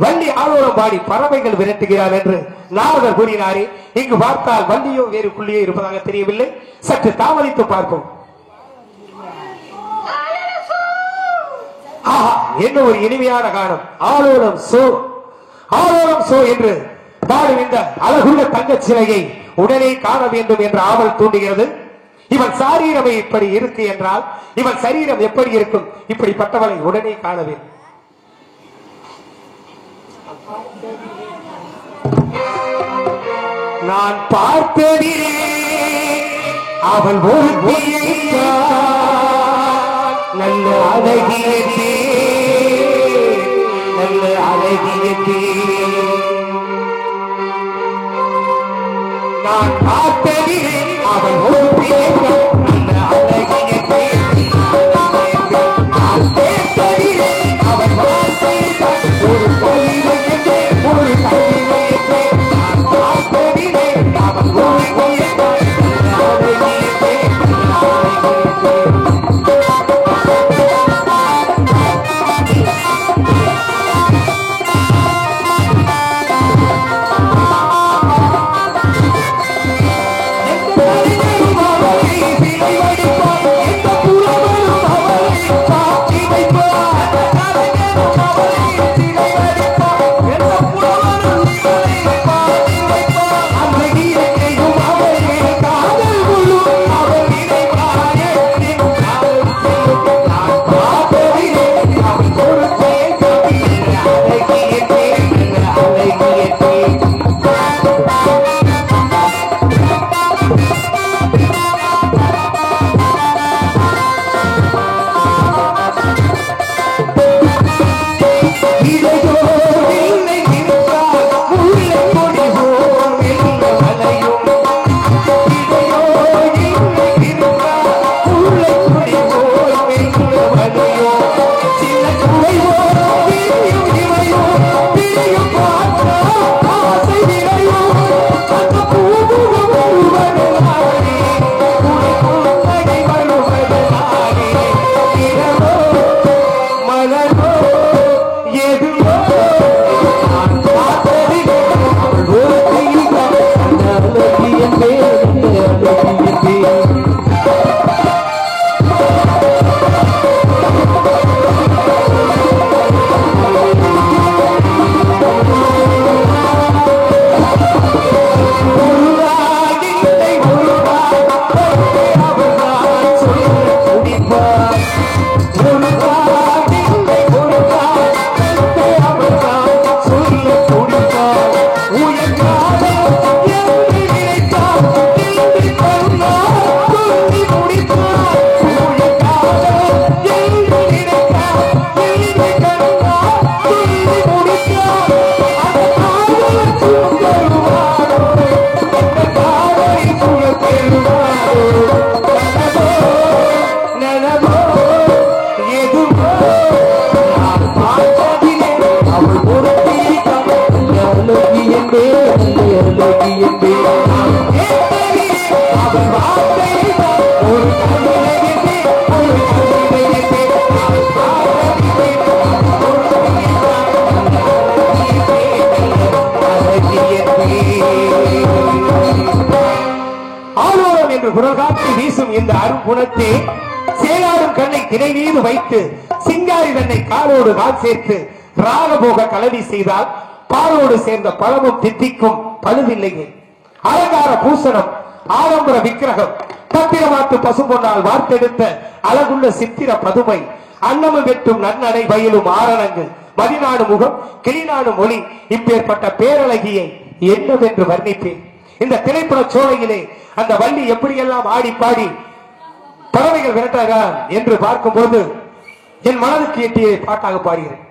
வள்ளி ஆளோரம் பாடி பறவைகள் விரட்டுகிறார் என்று நாரதர் கூறினாரே. இங்கு பார்த்தால் வள்ளியோ வேறு புள்ளியோ இருப்பதாக தெரியவில்லை. சற்று தாமதித்து பார்ப்போம். என்ன ஒரு இனிமையான கானம். ஆளோரம் சோ ஆளோரம் சோ என்று பாடும் இந்த அழகுள்ள தங்க சிலையை உடனே காண வேண்டும் என்ற ஆவல் தூண்டுகிறது. இவன் சாரீரம் இப்படி இருக்கு என்றால் இவன் சரீரம் எப்படி இருக்கும்? இப்படிப்பட்டவனை உடனே காண வேண்டும். நான் பார்த்ததிலே அவன் ஒரு நல்ல அழகியதே நல்ல அழகியதே. நான் பார்த்ததிலே அவன் ஒரு நல்ல அழகியதே. நான் பார்த்ததிலே அவன் ஒரு பொய்மையதே ஒரு கவிதையதே. நான் பார்த்ததிலே அவன் ஒரு Oh ஆலோலம் என்று குரல் காட்டி வீசும் இந்த அருங்குணத்தை சேலாடும் கண்ணை திரை மீது வைத்து சிங்காரி தன்னை காலோடு கால் சேர்த்து ராகபோக கலவி செய்தால் பாலோடு சேர்ந்த பழமும் தித்திக்கும் பழுதில்லையே. அலங்கார பூசணம் ஆடம்பர விக்கிரகம் பத்திரமாட்டு பசும்பொன்னால் வார்த்தெடுத்த அழகுள்ள சித்திர பதுமை அன்னமும் வெட்டும் நன்னடை பயிலும் ஆரணங்கு மதிநாடு முகம் கிளிநாடு மொழி இப்பேற்பட்ட பேரழகியை என்னவென்று வர்ணிப்பேன். இந்த திரைப்பட சோலையிலே அந்த வள்ளி எப்படியெல்லாம் ஆடி பாடி பறவைகள் விரட்டாக என்று பார்க்கும்போது என் மனதுக்கு எட்டிய பாட்டாக பாடுகிறேன்.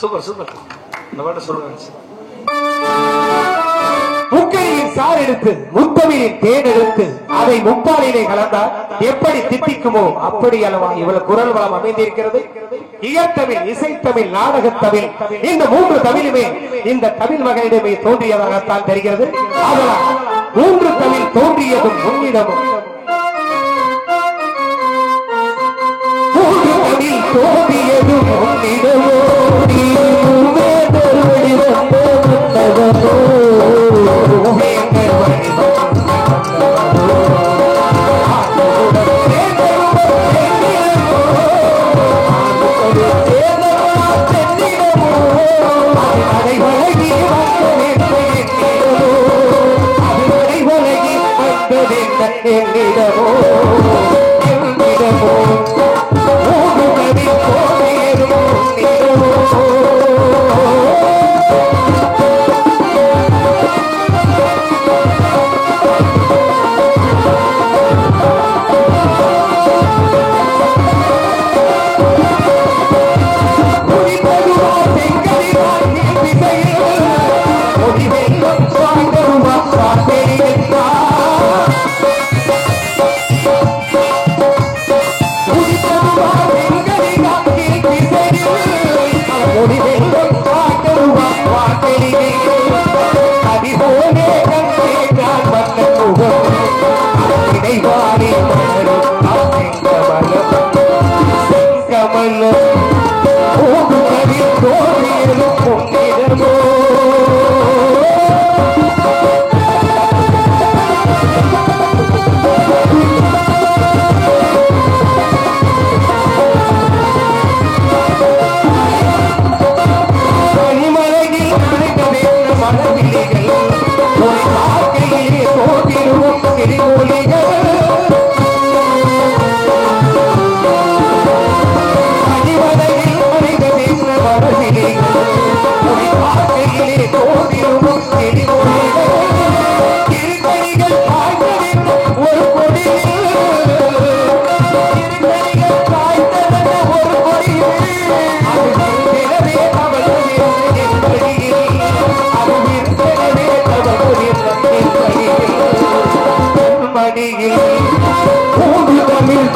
Super super. இந்த பாட்டு சொல்லுங்க. முக்கணியின் சார் எடுத்து முத்தமிழின் தேன் எடுத்து அதை முப்பாலினை கலந்தால் எப்படி தித்திக்குமோ அப்படி அளவா இவ்வளவு குரல் வளம் அமைந்திருக்கிறது. இயற்தமிழ், இசைத்தமிழ், நாடகத்தமிழ், இந்த மூன்று தமிழுமே இந்த தமிழ் மகளிடமே தோன்றியதாகத்தான் தெரிகிறது. அதனால் மூன்று தமிழ் தோன்றியதும் முன்னிடமும் தோன்றியதும் முன்னிடமோ வேதர் வடிவம் என்னிடமோ என்னிடமோ ஓடுவதி கோடியதும் உன்னிடமோ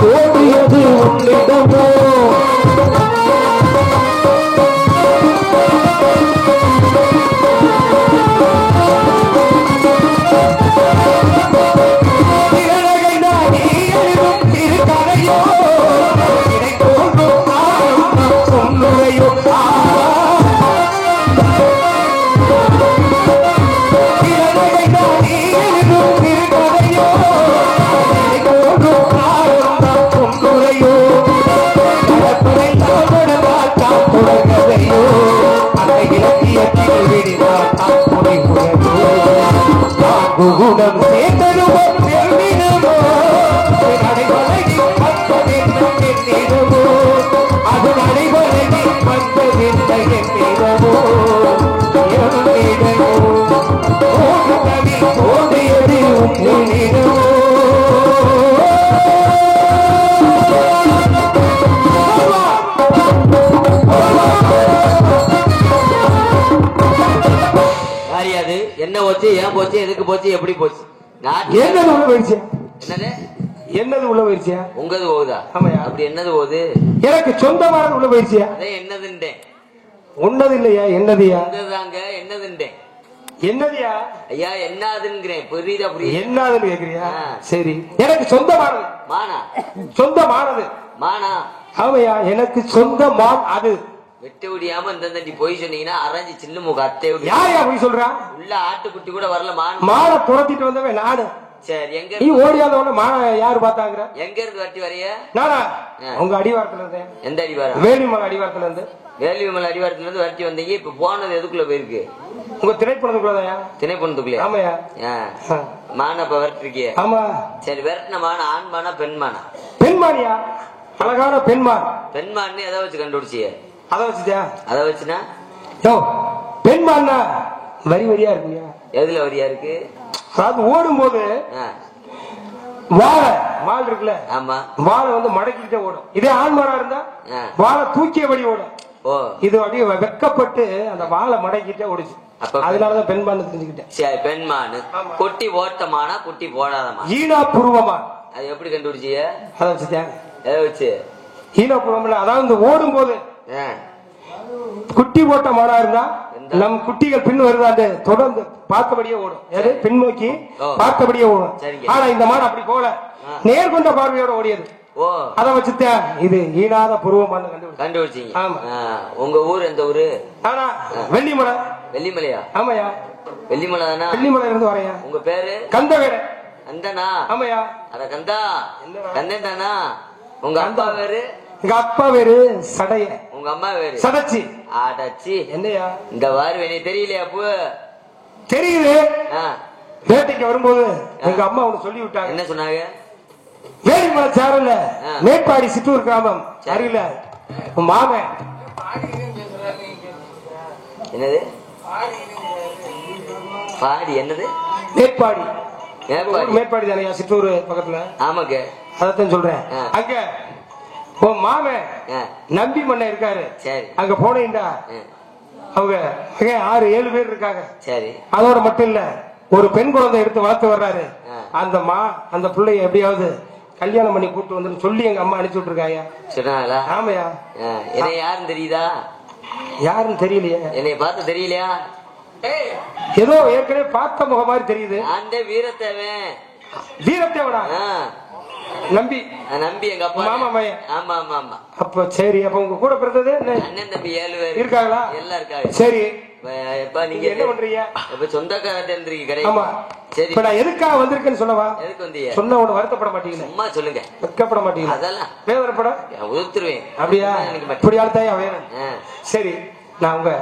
கோடியது உன்னிடமோ குணம் சேர்ந்ததுமோ பெருமினமோ நடைபழகி வந்ததென்ன என்னிடமோ அது நடைபழகி வந்ததென்ன என்னிடமோ என்னிடமோ ஓடுதவி ஓடியது உன்னிடமோ அது என்ன போச்சு ஏன் போச்சு எதுக்கு போச்சு எப்படி போச்சு என்னது உள்ள போயிடுச்சு என்னது என்னது உள்ள போயிடுச்சியா உங்கது போகுதா ஆமாயா அப்படி என்னது போகுது எனக்கு சொந்தமானது உள்ள போயிடுச்சியா அதே என்னதுண்டேன் உன்னது இல்லையா என்னதுயா உங்கதாங்க என்னதுண்டேன் என்னதுயா ஐயா என்னதுங்கிறேன் புரியுதா புரியுது என்னதுன்னு கேக்குறியா சரி எனக்கு சொந்தமானது மானா சொந்தமானது மானா ஆமையா எனக்கு சொந்தமான அது வெட்ட முடியாம இந்த தண்டி போய் சொன்னீங்கன்னா அரைஞ்சு சின்ன முக அத்தை யாரையா போய் சொல்றா உள்ள ஆட்டுக்குட்டி கூட வரல மானை துரத்திட்டு வந்தவன் நானு சரி எங்க நீ ஓடியாதவன மான யாரு பார்த்தாங்க எங்க இருந்து வட்டி வரைய நானா உங்க அடிவாரத்துல இருந்தேன் எந்த அடிவாரம் வேலிமலை அடிவாரத்துல இருந்து வேலிமலை அடிவாரத்துல இருந்து வட்டி வந்தீங்க இப்ப போனது எதுக்குள்ள போயிருக்கு உங்க திரைப்படத்துக்குள்ளதாயா திணைப்பணத்துக்குள்ளே ஆமையா மான இப்ப விரட்டிருக்கிய ஆமா சரி விரட்டின மான ஆண் மானா பெண் மானா பெண்மானியா அழகான பெண்மான் பெண்மான்னு எதை வச்சு கண்டுபிடிச்சிய அத வச்சுட்டியா அத வச்சுனா பெண்மான்னா வரி வரியா இருக்குயா எதுல வரியா இருக்கு அது ஓடும் போது வாழை மால் இருக்குல்ல ஆமா வாழை வந்து மடக்கிட்டே ஓடும் இதே ஆண்மாரா இருந்தா வாழை தூக்கியபடி ஓடும் இது அப்படியே வெக்கப்பட்டு அந்த வாழை மடக்கிட்டே ஓடுச்சு அதனாலதான் பெண்மான்னு தெரிஞ்சுக்கிட்டேன் சரி பெண்மானு குட்டி ஓட்டமானா குட்டி போடாதமா ஈனா புருவமா அது எப்படி கண்டுபிடிச்சிய அத வச்சுட்டேன் எதை வச்சு ஈனா புருவம் அதாவது இந்த ஓடும் போது குட்டி போட்ட மாடா இருந்தா நம் குட்டிகள் பின் வருதாண்டு தொடர்ந்து பார்த்தபடியே ஓடும் பின்னோக்கி பார்த்தபடியே ஓடும் ஆனா இந்த மாடு அப்படி போல நேர்கொண்ட பார்வையோட ஓடியது அத வச்சுட்டேன் இது ஈனாத புருவமானு கண்டுபிடிச்சீங்க உங்க ஊர் எந்த ஊரு ஆனா வெள்ளிமலை வெள்ளிமலையா ஆமாயா வெள்ளிமலை தானா வெள்ளிமலை இருந்து வரையா உங்க பேரு கந்தவேட கந்தனா ஆமாயா அட கந்தா கந்தன் தானா உங்க அப்பா பேரு எங்க அப்பா பேரு சடைய உங்க அம்மா பேரு சடச்சி ஆடச்சி என்னையா இந்த வாரு எனக்கு தெரியலையா அப்போ தெரியுது வேட்டைக்கு வரும்போது எங்க அம்மா ஒண்ணு சொல்லி விட்டாங்க. என்ன சொன்னாங்க? வேலிமலை சாரல்ல மேற்பாடி சிற்றூர் கிராமம் அருகில உன் மாமன். என்னது பாடி? என்னது மேற்பாடி? மேற்பாடி மேற்பாடி தானே சிற்றூர் பக்கத்துல? ஆமாங்க, அதத்தான் சொல்றேன். அங்க உன் மாமன் நம்பி மண்ண இருக்காரு. சரி, அங்க போனீங்கடா அவங்க 6-7 பேர் இருக்காங்க. சரி, அதோட மட்டும் இல்ல, ஒரு பெண் குழந்தை எடுத்து வளர்த்து வர்றாரு. அந்த பிள்ளைய எப்படியாவது கல்யாணம் பண்ணி கூட்டு வந்து சொல்லி எங்க அம்மா அனுப்பிச்சு விட்டுருக்காயா. சொன்னாங்களா? ஆமையா. என்ன யாருன்னு தெரியுதா? யாருன்னு தெரியலையா? என்னைய பார்த்து தெரியலையா? ஏதோ ஏற்கனவே பார்த்த முகம் மாதிரி தெரியுது. அந்த வீரத்தேவன். வீரத்தேவனா? நம்பி. நம்பி எங்க அப்பா மாமா மையன். ஆமா ஆமா ஆமா. அப்ப சரி. அப்ப உங்க கூட பிறந்தது அண்ணன் தம்பி 7 பேர் இருக்காங்களா? எல்லாம் இருக்காங்க. சரி. இப்ப நீங்க என்ன பண்றீங்க? இப்ப சொந்தக்காரங்க கடை. ஆமா. சரி, இப்ப நான் எதுக்காக வந்திருக்கேன்னு சொல்லவா? எதுக்கு வந்தீங்க? சொன்ன உடனே வருத்தப்பட மாட்டீங்களா? சும்மா சொல்லுங்க. வெக்கப்பட மாட்டீங்களா? அதெல்லாம் வேதனைப்பட உதுத்துருவேன். அப்படியா? இப்படி ஆள்தாயா வேணும். சரி, நான் உங்க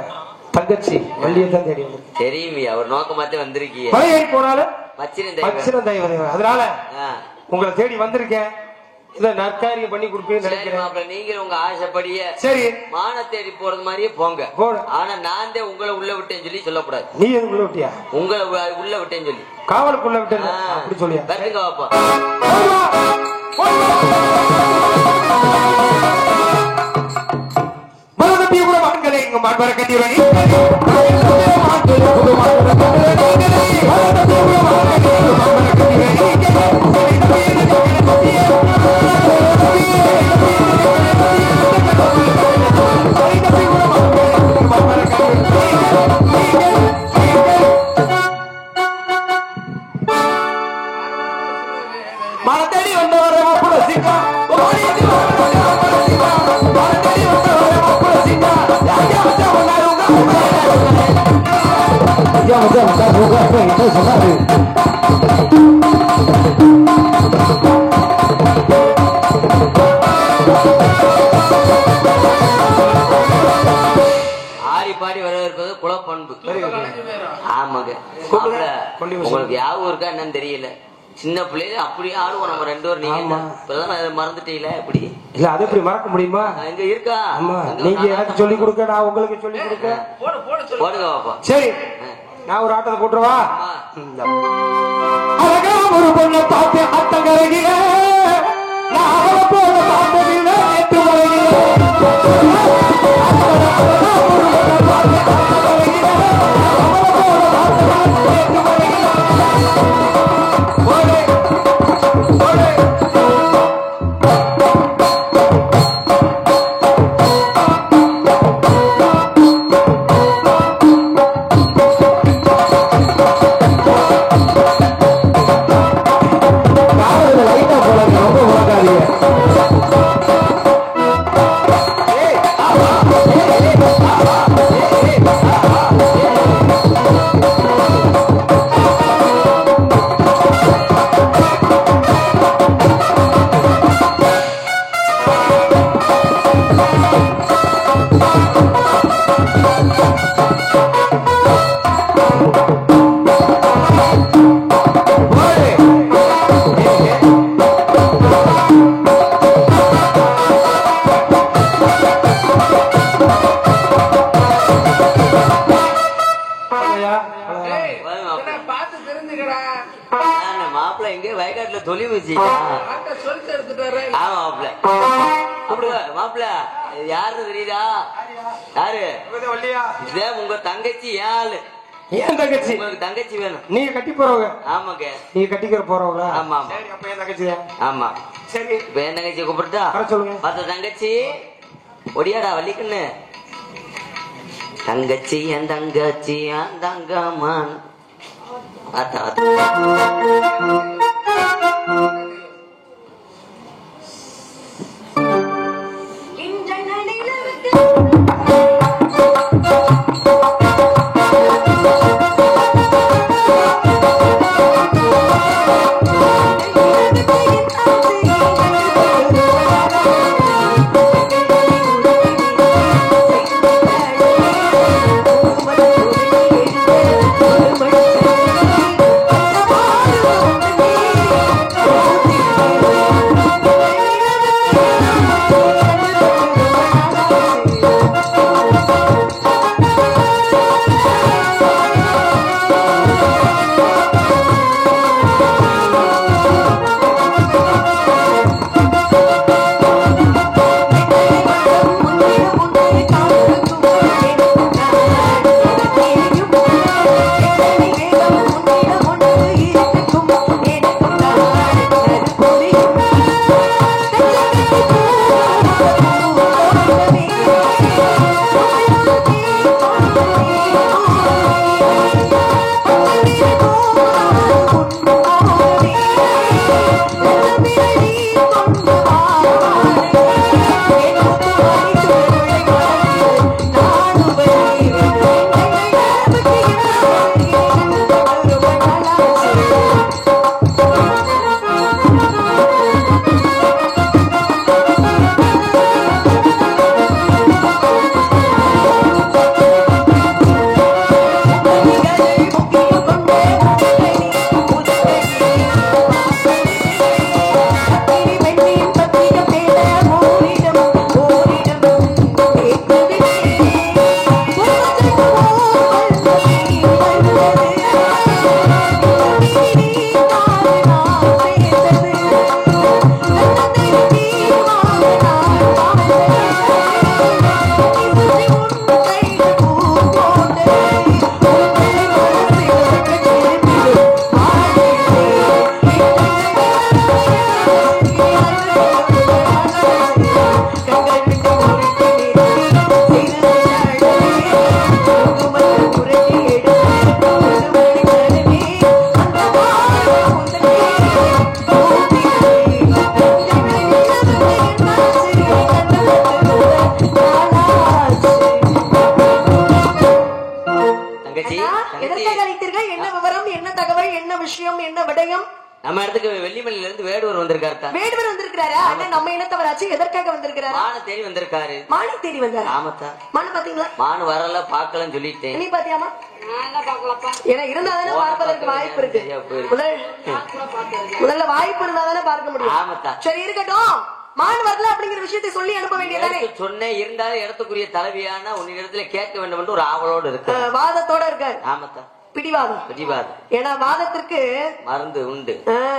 தங்கச்சி வள்ளியை தான் தேடி வந்தேன். தெரியும், அவர் நோக்கமாத்தே வந்திருக்கீங்க. மலையை போனாலும் மச்சிரம் தெய்வம். அதனால உங்களை தேடி வந்திருக்கேன். இத நற்காரியம் பண்ணி கொடுப்பீங்கன்னு நினைக்கிறேன். நீங்க உங்க ஆசைப்படியே சரி மான தேடி போறது மாதிரியே போங்க. ஆனா நான் தான் உங்களை உள்ள விட்டேன்னு சொல்லி சொல்லக்கூடாது. நீ எதுக்கு உள்ள விட்டியா? உங்களை உள்ள விட்டேன்னு சொல்லி காவலுக்குள்ள விட்டேன் அப்படி சொல்லியா? பாருங்க பாப்பா. மலதப்பிய கூட வான்களே இங்க மாண்பர கட்டியவனி மனத்தடி வந்தவரை புரசிக்கா ஆடி பாடி வரவேற்பது குலப்பண்பு. ஆமாங்க. உங்களுக்கு யாவும் இருக்கா என்னன்னு தெரியல. சின்ன பிள்ளைல அப்படியே ஆடுவோம் நம்ம 2 பேரும். நீங்க இப்பதான் மறந்துட்டீங்களா? எப்படி இல்ல, அது எப்படி மறக்க முடியுமா? எங்க இருக்கா? நீங்க எனக்கு சொல்லி கொடுக்க, நான் உங்களுக்கு சொல்லி கொடுக்க. போடுங்க பாப்பா. சரி, நான் ஒரு ஆட்டத்தை போட்டுருவா. அழகா ஒரு பொண்ணை பார்த்து அத்தங்கரையில நான் அவளை போல பார்த்ததில்லை நேற்று வரையில. மாப்பிள்ள எங்க வயக்காட்டுல தொழில் வச்சு மாப்பிள்ள யாரு தெரியுதா? யாரு? இதே உங்க தங்கச்சி. யாரு? ஏன் தங்கச்சி? உங்களுக்கு தங்கச்சி வேணும். நீங்க கட்டி போறவங்க? ஆமாங்க. நீங்க கட்டிக்கிற போறவங்களா? ஆமா. அப்ப என் தங்கச்சி. ஆமா. சரி, இப்ப என் தங்கச்சி கூப்பிட்டா சொல்லுங்க. பார்த்த தங்கச்சி ஒடியாடா வள்ளிக்குன்னு. தங்கச்சி என் தங்கச்சி என் தங்கமான். Thank you. பட்டயம் நம்ம இடத்துக்கு வெள்ளிமலையில இருந்து வேடுவர் வந்திருக்காரு. வேடுவர் வந்திருக்காரு. அண்ணா நம்ம இனத்தவராச்சு எதற்காக வந்திருக்காரு? மான தேடி வந்திருக்காரு. மானை தேடி வந்தாரு. ஆமாத்தா. மான பாத்தீங்களா? மான் வரல பாக்கலன்னு சொல்லிட்டேன். நீ பாத்தியாமா? ஏன்னா இருந்தாதானே பார்ப்பதற்கு வாய்ப்பு இருக்கு. முதல்ல வாய்ப்பு இருந்தாதானே பார்க்க முடியும். ஆமாத்தா. சரி இருக்கட்டும். மான் வரல அப்படிங்கிற விஷயத்தை சொல்லி அனுப்ப வேண்டியதானே? சொன்னேன், இருந்தாலும் இடத்துக்குரிய தலைவியான உன்னிடத்துல கேட்க வேண்டும் என்று ஒரு ஆவலோடு இருக்கு. வாதத்தோட இருக்காரு. ஆமாத்தா. பிடிவாதம். ஏன்னா வாதத்திற்கு மருந்து உண்டு,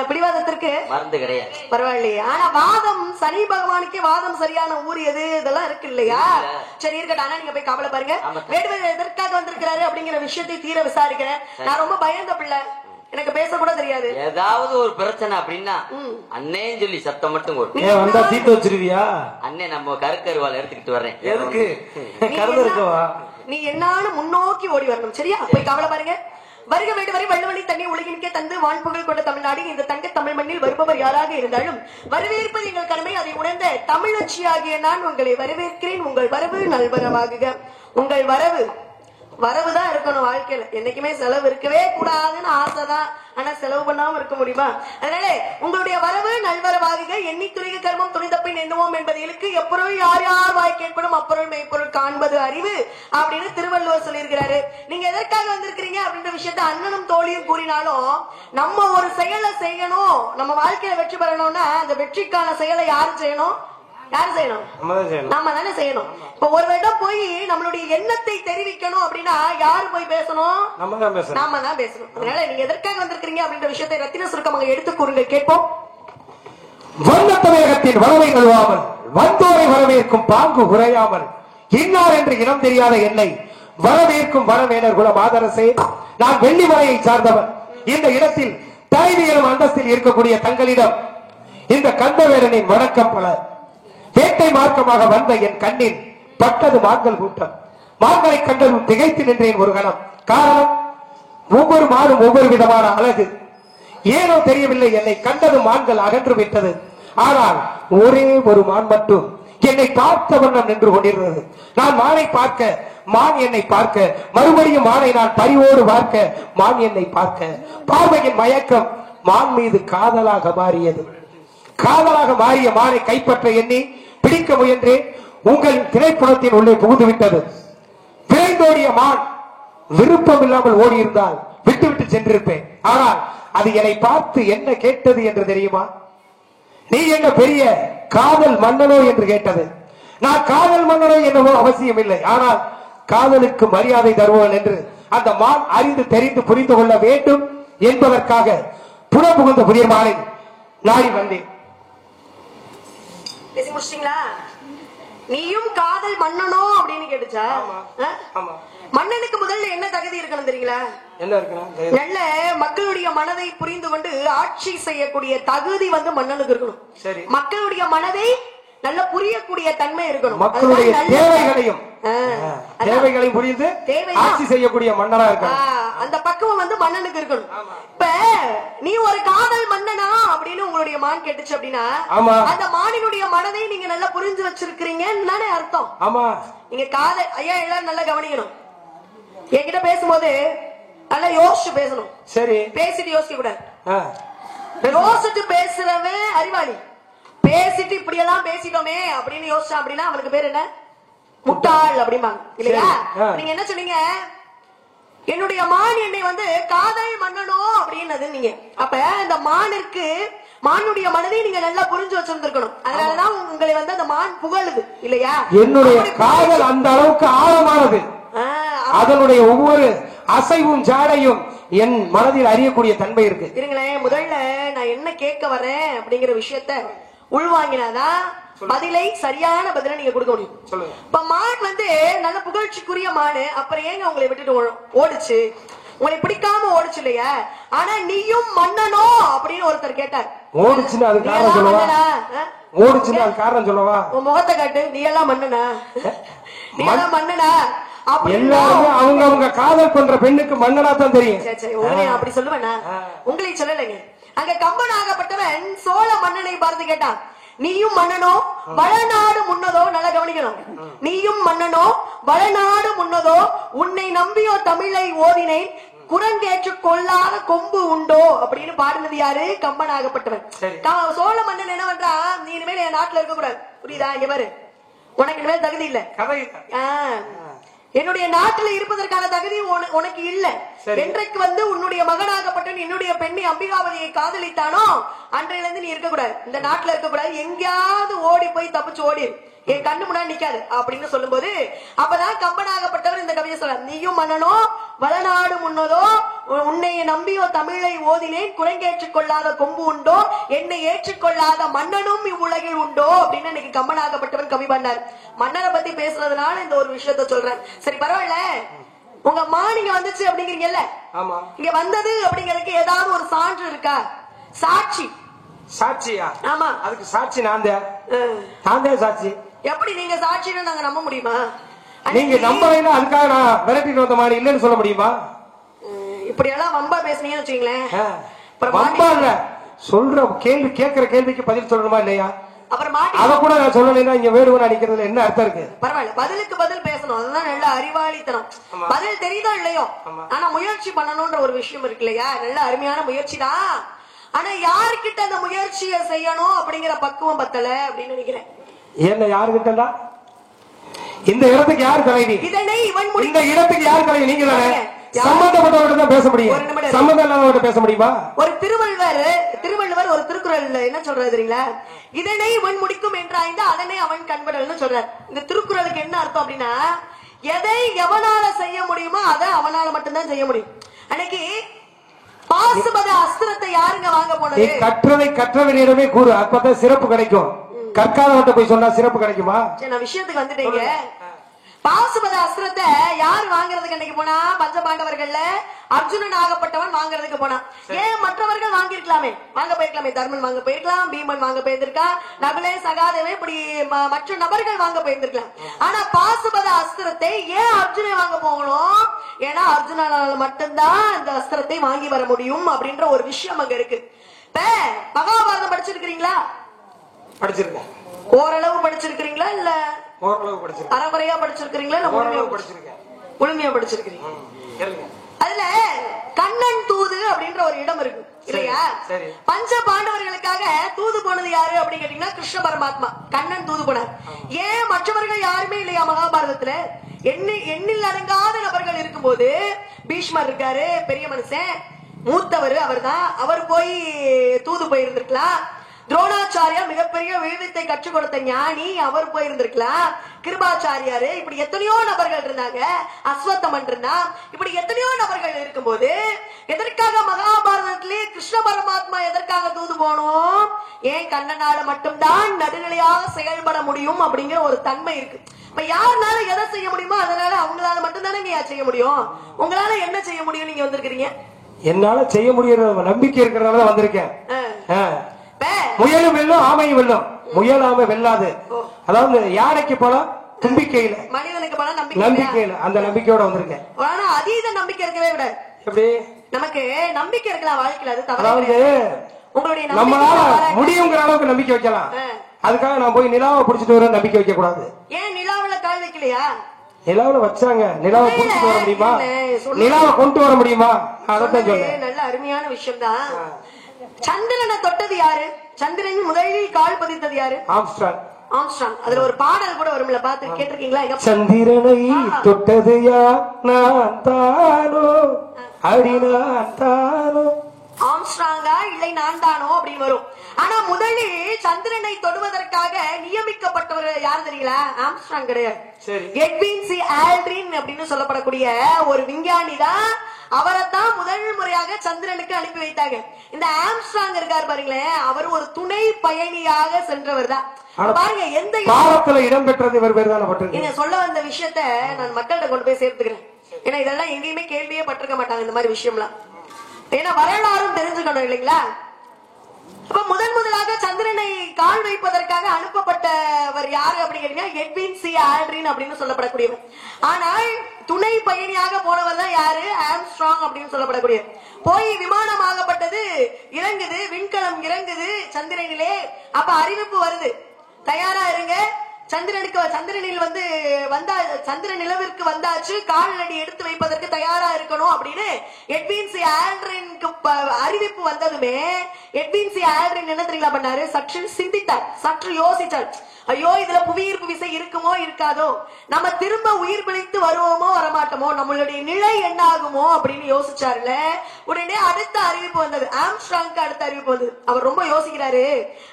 பிடிவாதத்திற்கு மருந்து கிடையாது. பரவாயில்லையே. ஆனா வாதம் சனி பகவானுக்கே வாதம் சரியான ஊர் எது இதெல்லாம் இருக்கு இல்லையா? சரி இருக்கட்டும். ஆனா நீங்க போய் கவலை பாருங்க. வேடுவர் எதற்காக வந்திருக்கிறாரு அப்படிங்கிற விஷயத்தை தீர விசாரிக்கிறேன். நான் ரொம்ப பயந்த பிள்ளை, எனக்கு பேச கூட தெரியாது. ஏதாவது ஒரு பிரச்சனை அப்படின்னா அண்ணேன்னு சொல்லி சத்தம் மட்டும் வந்தா தீர்த்து வச்சிருவியா? அண்ணே நம்ம கருக்கருவாள் எடுத்துக்கிட்டு வர்றேன். எதுக்கு? கருது இருக்கவா? நீ என்னான்னு முன்னோக்கி ஓடி வரணும். சரியா? போய் கவலை பாருங்க. வருக வேண்டுவரை வள்ளுவனை தண்ணி உலகிற்கே தந்து வான்புகள் கொண்ட தமிழ்நாடு இந்த தங்க தமிழ் மண்ணில் வருபவர் யாராக இருந்தாலும் வரவேற்பது எங்கள் கடமை. அதை உணர்ந்த தமிழச்சியாகிய நான் உங்களை வரவேற்கிறேன். உங்கள் வரவு நல்வரவாகுக. உங்கள் வரவுதான் இருக்கணும் வாழ்க்கையில. என்னைக்குமே செலவு இருக்கவே கூடாதுன்னு ஆசைதான். ஆனா செலவு பண்ணாம இருக்க முடியுமா? அதனால உங்களுடைய வரவு நல்வரவாகுக. எண்ணி துணிக கர்மம் துணி தப்பை எண்ணுவோம் என்பது இருக்கு. எப்பொருள் யார் யார் வாய் கேட்படும் அப்பொருள் மெய்ப்பொருள் காண்பது அறிவு அப்படின்னு திருவள்ளுவர் சொல்லியிருக்கிறாரு. நீங்க எதற்காக வந்திருக்கிறீங்க அப்படின்ற விஷயத்த அண்ணனும் தோழியும் கூறினாலும் நம்ம ஒரு செயலை செய்யணும், நம்ம வாழ்க்கையில வெற்றி பெறணும்னா அந்த வெற்றிக்கான செயலை யாரு செய்யணும்? யாரு செய்யணும்? நம்ம தானே செய்யணும். இப்ப ஒரு இடம் போய் நம்மளுடைய எண்ணத்தை தெரிவிக்கணும் அப்படின்னா யாரு போய் பேசணும்? நம்ம தான் பேசணும். அதனால நீங்க எதற்காக வந்திருக்கீங்க அப்படின்ற விஷயத்தை ரத்தின சுருக்கமாக எடுத்து கூறுங்கள், கேட்போம். வந்த தமிழகத்தின் வரவை கழுவாமல் வந்தோரை வரவேற்கும் பாங்கு குறையாமல் இன்னார் என்று இனம் தெரியாத என்னை வரவேற்கும் வரவேணர் குல மாதரசே, நான் வெள்ளிமலையை சார்ந்தவர். இந்த இடத்தில் தலைவியலும் அந்தஸ்தில் இருக்கக்கூடிய தங்களிடம் இந்த கந்தவேலனின் வணக்கம் பல. வேட்டை மார்க்கமாக வந்த என் கண்ணில் பட்டது மான்கள் கூட்டம். மான்களை கண்டதும் திகைத்து நின்றேன் ஒரு கணம். காரணம், ஒவ்வொரு மானும் ஒவ்வொரு விதமான அழகு. ஏனோ தெரியவில்லை, என்னை கண்டதும் மான்கள் அகன்று விட்டது. ஆனால் ஒரே ஒரு மான் மட்டும் என்னை பார்த்த வண்ணம் நின்று கொண்டிருந்தது. நான் மானை பார்க்க, மான் என்னை பார்க்க, மறுபடியும் மானை நான் பரிவோடு பார்க்க, மான் என்னை பார்க்க, பார்வையின் மயக்கம் மான் மீது காதலாக மாறியது. காதலாக மாறிய மானை கைப்பற்ற எண்ணி பிடிக்க முயன்றேன். உங்கள் திரைப்படத்தின் உள்ளே புகுந்து விட்டது. விரைந்தோடிய மான் விருப்பம் இல்லாமல் ஓடி இருந்தால் விட்டுவிட்டு சென்றிருப்பேன். ஆனால் அது என்னை பார்த்து என்ன கேட்டது என்று தெரியுமா? நீ என்ன பெரிய காதல் மன்னனோ என்று கேட்டது. நான் காதல் மன்னனோ என்னவோ அவசியம் இல்லை, ஆனால் காதலுக்கு மரியாதை தருவோம் என்று அந்த மான் அறிந்து தெரிந்து புரிந்து கொள்ள வேண்டும் என்பதற்காக புற புகுந்த புதிய மானை நாடி வந்தேன். பேசி முடிச்சிட்டீங்களா? நீயும் காதல் மன்னனோ அப்படின்னு கேட்டுச்சா? மன்னனுக்கு முதல்ல என்ன தகுதி இருக்கணும் தெரியுங்களா? நல்ல மக்களுடைய மனதை புரிந்து கொண்டு ஆட்சி செய்யக்கூடிய தகுதி மன்னனுக்கு இருக்கணும். மக்களுடைய மனதை நல்ல புரியக்கூடிய தன்மை இருக்கணும். மக்களுடைய தேவைகளையும் புரிந்து ஆட்சி செய்யக்கூடிய மன்னனா இருக்கணும். அந்த பக்குவம் மன்னனுக்கு இருக்கணும். இப்ப நீ ஒரு காதல் மன்னனா அப்படின்னு உங்களுடைய மான் கேட்டுச்சு அப்படின்னா அந்த மானினுடைய மனதை நீங்க நல்லா புரிஞ்சு வச்சிருக்கிறீங்கன்னு அர்த்தம். ஆமா, நீங்க காதல் ஐயா எல்லாரும் நல்லா கவனிக்கணும். என்கிட்ட பேசும்போது நல்லா யோசிச்சு பேசணும். சரி, பேசிட்டு யோசிக்க கூடாது. யோசிச்சு பேசுறவன் அறிவாளி. பேசிட்டு இப்படி எல்லாம் பேசிட்டோமே அப்படின்னு யோசிச்சா அப்படின்னா அவனுக்கு பேர் என்ன? முட்டாள் அப்படிம்பாங்க இல்லையா? நீங்க என்ன சொன்னீங்க? என்னுடைய மான் என்னை காதல் மன்னனோ அப்படின்னது நீங்க. அப்ப இந்த மானிற்கு மானுடைய மனதை நீங்க நல்லா புரிஞ்சு வச்சிருந்திருக்கணும். அதனாலதான் உங்களை அந்த மான் புகழுது இல்லையா? என்னுடைய காதல் அந்த அளவுக்கு ஆழமானது. அதனுடைய ஒவ்வொரு அசைவும் ஜாடையும் என் மனதில் அறியக்கூடிய தன்மை இருக்கு. இருங்களேன், முதல்ல நான் என்ன கேட்க வரேன் அப்படிங்கிற விஷயத்த உள்வாங்கினாதான் பதிலை சரியான பதில நீங்க கொடுக்க முடியும். இப்ப மான் நல்ல புகழ்ச்சிக்குரிய மானு, அப்புறம் ஏங்க உங்களை விட்டுட்டு ஓடுச்சு? உங்களை பிடிக்காம ஓடுச்சு இல்லையா? ஆனா நீயும் மன்னனோ அப்படின்னு ஒருத்தர் கேட்டார். ஓடுச்சுன்னு அது காரணம் சொல்லவா? ஓடுச்சுன்னு அது காரணம் சொல்லவா? உன் முகத்தை காட்டு. நீ எல்லாம் மன்னனா? நீ எல்லாம் மன்னனா? எல்லாருமே அவங்க அவங்க காதல் பண்ற பெண்ணுக்கு மன்னனா தான் தெரியும். அப்படி சொல்லுவேனா? உங்களை சொல்லலைங்க. அங்க கம்பனாகப்பட்டவன் சோழ மன்னனை பார்த்து கேட்டான், நீயும் மன்னனோ வளநாடு முன்னதோ? நல்லா கவனிக்கணும். நீயும் மன்னனோ வளநாடு முன்னதோ? உன்னை நம்பியோ தமிழை ஓதினேன், குரங்கேற்று கொள்ளாத கொம்பு உண்டோ அப்படின்னு பாடினது யாரு? கம்பனாகப்பட்டவன். சோழ மன்னன் என்ன பண்றான், நீ இனிமேல் என் நாட்டுல இருக்க கூடாது, புரியுதா? இங்க பாரு, உனக்கு இனிமேல் தகுதி இல்ல, என்னுடைய நாட்டுல இருப்பதற்கான தகுதி உனக்கு இல்ல. என்றைக்கு உன்னுடைய மகனாகப்பட்ட என்னுடைய பெண்ணை அம்பிகாவதியை காதலித்தானோ அன்றையில இருந்து நீ இருக்கக்கூடாது, இந்த நாட்டுல இருக்கக்கூடாது, எங்கேயாவது ஓடி போய் தப்பிச்சு ஓடி என் கண்ணு முன்னாடி நிக்காது அப்படின்னு சொல்லும் போது அப்பதான் கம்பனாகப்பட்டவர் இந்த கவிதை சொல்ற, நீயும் மன்னனோ வளநாடு முன்னதோ உன்னை நம்பியோ தமிழை ஓதினேன், குரங்கேற்றுக் கொள்ளாத கொம்பு உண்டோ, என்னை ஏற்றுக்கொள்ளாத மன்னனும் இவ்வுலகில் உண்டோ அப்படின்னு இன்னைக்கு கம்பனாகப்பட்டவன் கவி பண்ணார். மன்னரை பத்தி பேசுறதுனால இந்த ஒரு விஷயத்த சொல்றேன். சரி பரவாயில்ல, உங்க மானிங்க வந்துச்சு அப்படிங்கிறீங்கல்ல, இங்க வந்தது அப்படிங்கிறதுக்கு ஏதாவது ஒரு சான்று இருக்கா? சாட்சி? சாட்சியா? ஆமா, அதுக்கு சாட்சி நான் தான் சாட்சி. எப்படி நீங்க சாட்சின்னு நாங்க நம்ப முடியுமா? நீங்க நம்பலைன்னா அதுக்காக நான் விரட்டிட்டு வந்த மாதிரி இல்லன்னு சொல்ல முடியுமா? இப்படி எல்லாம் வம்பா பேசுனீங்கன்னு வச்சுங்களேன். வம்பா இல்ல, சொல்ற கேள்வி கேட்கிற கேள்விக்கு பதில் சொல்லணுமா இல்லையா? அப்புறம் அத கூட நான் சொல்லலைன்னா இங்க வேடுவன் அடிக்கிறதுல என்ன அர்த்தம் இருக்கு? பரவாயில்ல, பதிலுக்கு பதில் பேசணும், அதுதான் நல்ல அறிவாளித்தனம். பதில் தெரியுதோ இல்லையோ, ஆனா முயற்சி பண்ணணும்ன்ற ஒரு விஷயம் இருக்கு இல்லையா? நல்ல அருமையான முயற்சி தான். ஆனா யாருக்கிட்ட அந்த முயற்சியை செய்யணும் அப்படிங்கிற பக்குவம் பத்தல அப்படின்னு நினைக்கிறேன். என்ன யாருக்கிட்ட? இந்த இடத்துக்கு யார் தலைவி? இதனை இவன் இந்த இடத்துக்கு யார் தலைவி? நீங்க தானே. சம்பந்தப்பட்டவர்கிட்ட தான் பேச முடியும், சம்பந்தம் இல்லாதவர்கிட்ட பேச முடியுமா? ஒரு திருவள்ளுவர் ஒரு திருக்குறள் என்ன சொல்றாரு தெரியுங்களா? இதனை இவன் முடிக்கும் என்றாய்ந்து அதனை அவன் கண்படல்னு சொல்றாரு. இந்த திருக்குறளுக்கு என்ன அர்த்தம் அப்படின்னா, எதை எவனால செய்ய முடியுமோ அதை அவனால மட்டும்தான் செய்ய முடியும். அன்னைக்கு பாசுபத அஸ்திரத்தை யாருங்க வாங்க போனது? கற்றதை கற்றவனிடமே கூறு, அப்பதான் சிறப்பு கிடைக்கும். கற்காதவட்ட போய் சொன்னா சிறப்பு கிடைக்குமா? நான் விஷயத்துக்கு வந்துட்டீங்க. பாசுபத அஸ்திரத்தை யார் வாங்குறதுக்கு அன்னைக்கு போனா? பஞ்ச பாண்டவர்கள்ல அர்ஜுனன் ஆகப்பட்டவன் வாங்குறதுக்கு போனான். ஏன் மற்றவர்கள் வாங்கிருக்கலாமே, வாங்க போயிருக்கலாமே, தர்மன் வாங்க போயிருக்கலாம், பீமன் வாங்க போயிருந்திருக்கா, நகுலே சகாதேவன் இப்படி மற்ற நபர்கள் வாங்க போயிருந்திருக்கலாம். ஆனா பாசுபத அஸ்திரத்தை ஏன் அர்ஜுனன் வாங்க போகணும்? ஏன்னா அர்ஜுனனால மட்டும்தான் இந்த அஸ்திரத்தை வாங்கி வர முடியும் அப்படின்ற ஒரு விஷயம் அங்க இருக்கு. இப்ப மகாபாரதம் படிச்சிருக்கீங்களா? படிச்சிருக்கேன். ஓரளவு படிச்சிருக்கீங்களா இல்ல ஓரளவு படிச்சிருக்கேன்? அரைகுறையா படிச்சிருக்கீங்களா இல்ல முழுமையா படிச்சிருக்கேன்? முழுமையா படிச்சிருக்கீங்க. அதுல கண்ணன் தூது அப்படின்ற ஒரு இடம் இருக்கு இல்லையா? பஞ்ச பாண்டவர்களுக்காக தூது போனது யாரு அப்படின்னு கேட்டீங்கன்னா கிருஷ்ண பரமாத்மா. கண்ணன் தூது போனார். ஏன் மற்றவர்கள் யாருமே இல்லையா மகாபாரதத்துல? எண்ணில் அடங்காத நபர்கள் இருக்கும்போது பீஷ்மர் இருக்காரு, பெரிய மனுஷன், மூத்தவர் அவர் தான், அவர் போய் தூது போயிருந்திருக்கலாம். துரோணாச்சாரியா மிகப்பெரிய விழுவித்தை கற்றுக் கொடுத்த ஞானி, அவர் போயிருந்திருக்கலாம். கிருபாச்சாரியாரு, இப்படி எத்தனையோ நபர்கள் இருந்தாங்க. அஸ்வத்தமன் இருந்தா, இப்படி எத்தனையோ நபர்கள் இருக்கும்போது எதற்காக மகாபாரதத்திலே கிருஷ்ண பரமாத்மா எதற்காக தூது போனோம்? ஏன் கண்ணனால மட்டும்தான் நடுநிலையாக செயல்பட முடியும் அப்படிங்கிற ஒரு தன்மை இருக்கு. இப்ப யாருனால எதை செய்ய முடியுமோ அதனால அவங்களால மட்டும்தானே நீ செய்ய முடியும். உங்களால என்ன செய்ய முடியும்? நீங்க வந்திருக்கீங்க. என்னால செய்ய முடியற நம்பிக்கை இருக்கிறதால வந்திருக்கேன். முயலும் வெல்லும், ஆமையும் வெல்லும். முயல் ஆமை வெல்லாது. அதாவது யானைக்கு போலாம் தும்பிக்கையில, மனிதனுக்கு போலாம் நம்பிக்கையில. அந்த நம்பிக்கையோட வந்திருக்கேன். ஆனா அதீத நம்பிக்கை இருக்கவே விட எப்படி நமக்கு நம்பிக்கை இருக்கலாம் வாழ்க்கையில. அது தவறு. உங்களுடைய நம்மளால முடியுங்கிற அளவுக்கு நம்பிக்கை வைக்கலாம். அதுக்காக நான் போய் நிலாவை புடிச்சிட்டு வர நம்பிக்கை வைக்க கூடாது. ஏன் நிலாவுல கால் வைக்கலையா? நிலாவுல வச்சாங்க, நிலாவை புடிச்சிட்டு வர முடியுமா? நிலாவை கொண்டு வர முடியுமா? அதான் சொல்றேன். நல்ல அருமையான விஷயம் தான். சந்திரனை தொட்டது யாரு? சந்திரன் முதலில் கால் பதித்தது யாரு? ஆம்ஸ்ட்ராங். ஆம்ஸ்ட்ராங். அதுல ஒரு பாடல் கூட வரும்ல, பாத்து கேட்டிருக்கீங்களா? சந்திரனை தொட்டது யார்? நான் தானோ, அடி நான் தானோ. ஆம்ஸ்ட்ராங்கா இல்லை நான் தானோ அப்படின்னு வரும். ஆனா முதலில் சந்திரனை தொடுவதற்காக நியமிக்கப்பட்டவர் யார் தெரியுங்களா? ஆம்ஸ்ட்ராங் கிடையாது. எட்வின் சி ஆல்ட்ரின் அப்படின்னு சொல்லப்படக்கூடிய ஒரு விஞ்ஞானி தான். அவரைத்தான் முதல் முறையாக சந்திரனுக்கு அனுப்பி வைத்தாங்க. இந்த ஆம்ஸ்ட்ராங் இருக்காரு பாருங்களேன், அவர் ஒரு துணை பயணியாக சென்றவர் தான். பாருங்க எந்த காலத்துல இடம்பெற்றது இவர் பேர் தானே. நீங்க சொல்ல வந்த விஷயத்த நான் மக்கள்கிட்ட கொண்டு போய் சேர்த்துக்கிறேன். ஏன்னா இதெல்லாம் எங்கேயுமே கேள்வியே பட்டிருக்க மாட்டாங்க இந்த மாதிரி விஷயம்லாம். ஏன்னா வரலாறும் தெரிஞ்சுக்கணும் இல்லைங்களா? அப்ப முதலாக சந்திரனை கால் வைப்பதற்காக அனுப்பப்பட்டவர் யாரு அப்படிங்கிறீங்க? எட்வின் சி ஆல்ட்ரின் அப்படின்னு சொல்லப்படக்கூடியவர். ஆனால் துணை பயணியாக போனவர் தான் யாரு? ஆம்ஸ்ட்ராங் அப்படின்னு சொல்லப்படக்கூடிய. போய் விமானம் ஆகப்பட்டது, இறங்குது, விண்கலம் இறங்குது சந்திரனிலே. அப்ப அறிவிப்பு வருது, தயாரா இருங்க, சந்திரனில் வந்து வந்தா சந்திர நிலவிற்கு வந்தாச்சு, கால்நடை எடுத்து வைப்பதற்கு தயாரா இருக்கணும் அப்படின்னு எட்வின் சி ஆல்ட்ரினுக்கு அறிவிப்பு வந்ததுமே எட்வின் சி ஆல்ட்ரின் என்ன தெரியுங்களா பண்ணாரு? சற்று சிந்தித்தார், சற்று யோசித்தார். ஐயோ, இதுல புவியீர்ப்பு விசை இருக்குமோ இருக்காதோ, நம்ம திரும்ப உயிர் பிழைத்து வருவோமோ வரமாட்டோமோ, நம்மளுடைய நிலை என்ன ஆகுமோ அப்படின்னு யோசிச்சாருல. உடனே அடுத்த அறிவிப்பு வந்தது, ஆம்ஸ்ட்ராங்க்கு அடுத்த அறிவிப்பு வந்தது. அவர் ரொம்ப யோசிக்கிறாரு.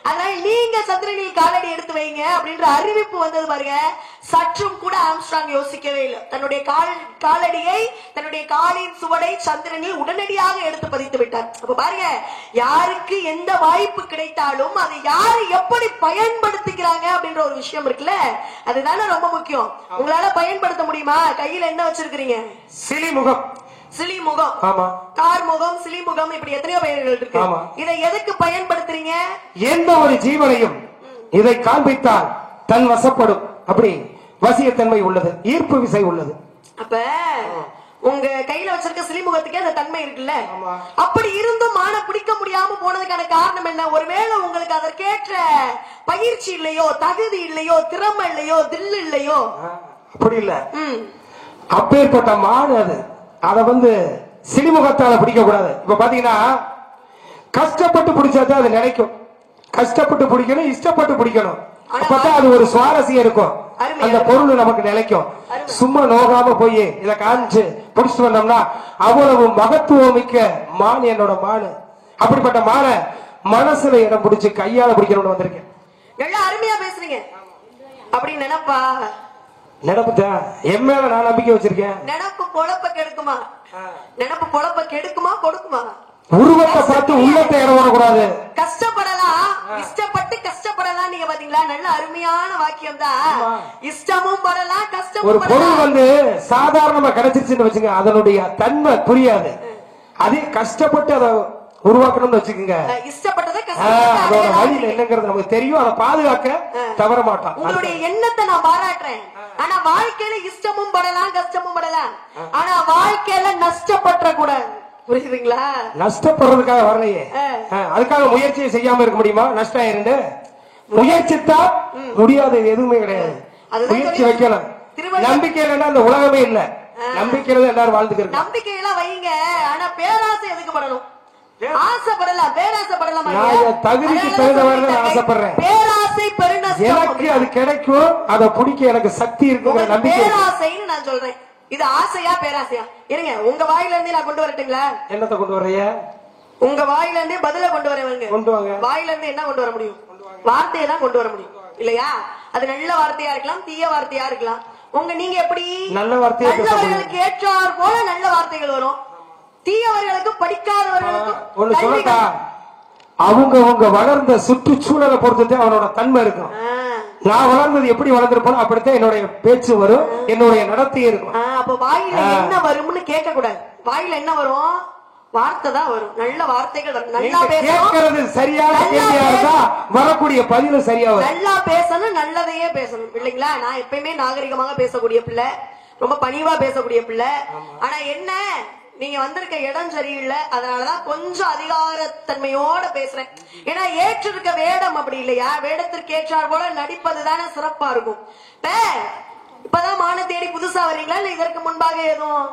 அதனால நீங்க சந்திரனில் காலடி எடுத்து வைங்க அப்படின்ற அறிவிப்பு வந்தது பாருங்க. சற்றும் கூட ஆம்ஸ்ட்ராங் யோசிக்கவே இல்லை. தன்னுடைய காலடியை, தன்னுடைய காலின் சுவடை சந்திரனில் உடனடியாக எடுத்து பதித்து விட்டார். அப்ப பாருங்க, யாருக்கு எந்த வாய்ப்பு கிடைத்தாலும் அதை யாரு எப்படி பயன்படுத்திக்கிறாங்க அப்படின்ற ஒரு விஷயம் இருக்குல்ல, அதுதானே ரொம்ப முக்கியம். உங்களால பயன்படுத்த முடியுமா? கையில என்ன வச்சிருக்கீங்க? சிலிமுகம். சிலிமுகம், கார்முகம், சிலிமுகம், இப்படி எத்தனையோ பெயர்கள் இருக்கு. இதை எதுக்கு பயன்படுத்துறீங்க? எந்த ஒரு ஜீவனையும் இதை காண்பித்தால் தன் வசப்படும். அப்படி வசியத்தன்மை உள்ளது, ஈர்ப்பு விசை உள்ளது. அப்ப உங்க கையில வச்சிருக்க சிலிமுகத்துக்கே அந்த தன்மை இருக்குல்ல. அப்படி இருந்தும் மான பிடிக்க முடியாம போனதுக்கான காரணம் என்ன? ஒருவேளை உங்களுக்கு அதற்கேற்ற பயிற்சி இல்லையோ, தகுதி இல்லையோ, திறமை இல்லையோ, தில்லு இல்லையோ. அப்படி இல்ல, அப்பேற்பட்ட மாடு அது. அத வந்து சிலிமுகத்தால பிடிக்க கூடாது. இப்ப பாத்தீங்கன்னா கஷ்டப்பட்டு பிடிச்சாதான் அது நினைக்கும். கஷ்டப்பட்டு பிடிக்கணும், இஷ்டப்பட்டு பிடிக்கணும். அப்பதான் அது ஒரு சுவாரஸ்யம் இருக்கும், அந்த பொருள் நமக்கு நிலைக்கும். சும்மா நோகாம போய் இத காமிச்சு பிடிச்சிட்டு வந்தோம்னா அவ்வளவு மகத்துவம் மிக்க மான் என்னோட மானு. அப்படிப்பட்ட மானை மனசுல இடம் பிடிச்சு கையால பிடிக்கணும்னு வந்திருக்கேன். நல்லா அருமையா பேசுறீங்க. அப்படி நினைப்பா நினைப்புதான் என் மேல நான் நம்பிக்கை வச்சிருக்கேன். நினைப்பு பொழப்ப கெடுக்குமா? நினைப்பு பொழப்ப கெடுக்குமா கொடுக்குமா? உருவத்தை பார்த்து உள்ளத்தை இடம் வரக்கூடாது. கஷ்டப்படலாம், இஷ்டப்பட்டு கஷ்டப்படலாம். நீங்க பாத்தீங்களா, நல்ல அருமையான வாக்கியம் தான். இஷ்டமும் படலாம், கஷ்டமும். ஒரு பொருள் வந்து சாதாரணமா கிடைச்சிருச்சுன்னு வச்சுங்க, அதனுடைய தன்மை புரியாது. அதே கஷ்டப்பட்டு அதை உருவாக்கணும்னு வச்சுக்கோங்க, இஷ்டப்பட்டதை அதோட வழியில என்னங்கிறது நமக்கு தெரியும். அதை பாதுகாக்க தவற மாட்டான். உங்களுடைய எண்ணத்தை நான் பாராட்டுறேன். ஆனா வாழ்க்கையில இஷ்டமும் படலாம், கஷ்டமும் படலாம். ஆனா வாழ்க்கையில நஷ்டப்பட்ட கூடாது. புரியுதுங்களா? நஷ்டப்படுறதுக்காக வரலையே, அதுக்காக முயற்சியை செய்யாம இருக்க முடியுமா? நஷ்டம் இருந்து முயற்சித்தா முடியாது, எதுவுமே கிடையாது. முயற்சி வைக்கணும். நம்பிக்கை இல்லைன்னா அந்த உலகமே இல்ல. நம்பிக்கையில எல்லாரும் வாழ்ந்துக்கிறோம். நம்பிக்கையெல்லாம் வைங்க, ஆனா பேராசை எதுக்கு படணும்? ஆசைப்படலாம், பேராசைப்படலாம். நான் தகுதிக்கு தகுந்தவரை ஆசைப்படுறேன். பேராசை பெருநஷ்டம். எனக்கு அது கிடைக்கும், அதை பிடிக்க எனக்கு சக்தி இருக்குங்கிற நம்பிக்கை. பேராசைன்னு நான் சொல்றேன். இது ஆசையா பேராசையா? இருங்க, உங்க வாயில இருந்தே நான் கொண்டு வரட்டுங்களா? என்னத்தை கொண்டு வரைய? உங்க வாயில இருந்தே பதில கொண்டு வரவங்க. கொண்டு வாங்க. வாயில இருந்து என்ன கொண்டு வர முடியும்? வார்த்தையை தான் கொண்டு வர முடியும் இல்லையா? அது நல்ல வார்த்தையா இருக்கலாம், தீய வார்த்தையா இருக்கலாம். நீங்க எப்படி நல்ல வார்த்தையா? நல்லவர்களுக்கு ஏற்றார் போல நல்ல வார்த்தைகள் வரும், தீயவர்களுக்கு படிக்காதவர்களுக்கு. ஒண்ணு சொல்லட்டா, அவங்க வளர்ந்த சுற்றுச்சூழலை பொறுத்து அவனோட தன்மை இருக்கும். நான் வளர்ந்தது எப்படி வளர்ந்திருப்போம் அப்படித்தான் என்னுடைய பேச்சு வரும், என்னுடைய நடத்தை இருக்கும். அப்ப வாயில என்ன வரும்னு கேட்க கூடாது. வாயில என்ன வரும்? வார்த்தை தான் வரும். நல்ல வார்த்தைகள் வரும். நல்லா பேசுறது சரியான கேள்வியா இருந்தா வரக்கூடிய பதிலும் சரியா வரும். நல்லா பேசணும், நல்லதையே பேசணும் இல்லைங்களா? நான் எப்பயுமே நாகரிகமாக பேசக்கூடிய பிள்ளை, ரொம்ப பணிவா பேசக்கூடிய பிள்ளை. ஆனா என்ன, நீங்க வந்திருக்க இடம் சரியில்லை, அதனாலதான் கொஞ்சம் அதிகாரத்தன்மையோட பேசுறேன். ஏன்னா ஏற்றிருக்க வேடம் அப்படி இல்லையா? வேடத்திற்கு ஏற்றார் போல நடிப்பதுதானே சிறப்பா இருக்கும். இப்பதான் மான தேடி புதுசா வரீங்களா, இல்ல இதற்கு முன்பாக எதுவும்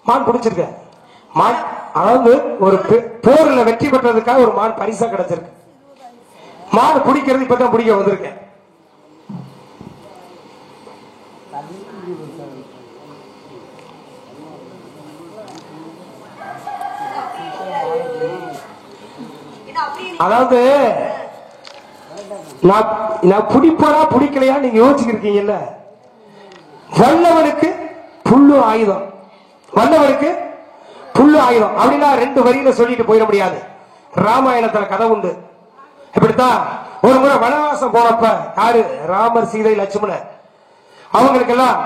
மான் பிடிச்சிருக்க? மான் அதாவது ஒரு போர்ல வெற்றி பெற்றதுக்காக ஒரு மான் பரிசா கிடைச்சிருக்கு. மான் பிடிக்கிறது இப்பதான் பிடிக்க வந்திருக்கேன். அதாவது நான் பிடிப்படா பிடிக்கலையா நீங்க யோசிச்சிருக்கீங்கல்ல. வல்லவனுக்கு புல்லு ஆயுதம், வல்லவனுக்கு புல்லு ஆயுதம் அப்படின்னா ரெண்டு வரியில சொல்லிட்டு போயிட முடியாது. ராமாயணத்துல கதை உண்டு. இப்படித்தான் ஒரு முறை வனவாசம் போனப்ப யாரு, ராமர், சீதை, லட்சுமணர் அவங்களுக்கெல்லாம்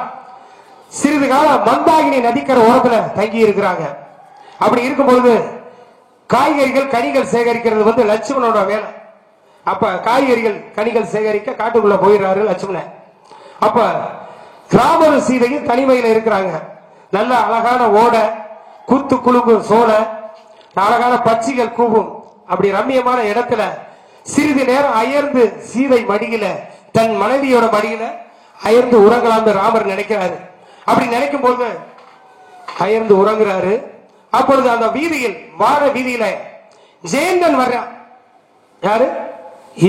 சிறிது காலம் மந்தாகினி நதிக்கரை ஓரத்துல தங்கி இருக்கிறாங்க. அப்படி இருக்கும்பொழுது காய்கறிகள் கனிகள் சேகரிக்கிறது வந்து லட்சுமணனோட வேலை. அப்ப காய்கறிகள் கனிகள் சேகரிக்க காட்டுக்குள்ள போயிடுறாரு லட்சுமணன். அப்ப ராமரும் சீதையும் தனிமையில இருக்கிறாங்க. நல்ல அழகான ஓடை, கூத்து குழுங்கும் சோலை, அழகான பட்சிகள் கூவும். அப்படி ரம்மியமான இடத்துல சிறிது நேரம் அயர்ந்து சீதை மடியில, தன் மனைவியோட மடியில அயர்ந்து உறங்கலாம்னு ராமர் நினைக்கிறாரு. அப்படி நினைக்கும் போது அயர்ந்து உறங்குறாரு. அப்பொழுது அந்த வீதியில் வார வீதியில ஜெயந்தன் வர்றான். யாரு?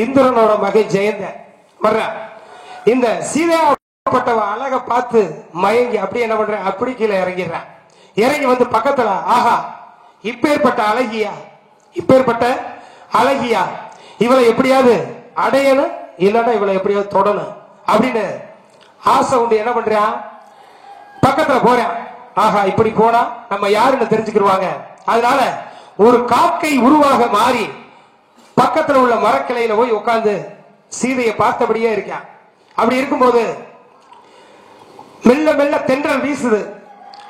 இந்திரனோட மகன் ஜெயந்தன் வர்றான். இந்த சீதையாப்பட்டவ அழக பார்த்து மயங்கி அப்படி என்ன பண்ற, அப்படி கீழே இறங்கிடுறான். இறங்கி வந்து பக்கத்துல, ஆஹா இப்பேற்பட்ட அழகியா, இப்பேற்பட்ட அழகியா, இவளை எப்படியாவது அடையணும், இல்லன்னா இவளை எப்படியாவது தொடணும் அப்படின்னு ஆசை உண்டு. என்ன பண்றான், பக்கத்துல போறான். ஆஹா இப்படி போனா நம்ம யாருன்னு தெரிஞ்சுக்கிடுவாங்க. அதனால ஒரு காக்கை உருவாக மாறி பக்கத்துல உள்ள மரக்கிளையில போய் உட்கார்ந்து சீதையை பார்த்தபடியே இருக்கான். அப்படி இருக்கும்போது மெல்ல மெல்ல தென்றல் வீசுது.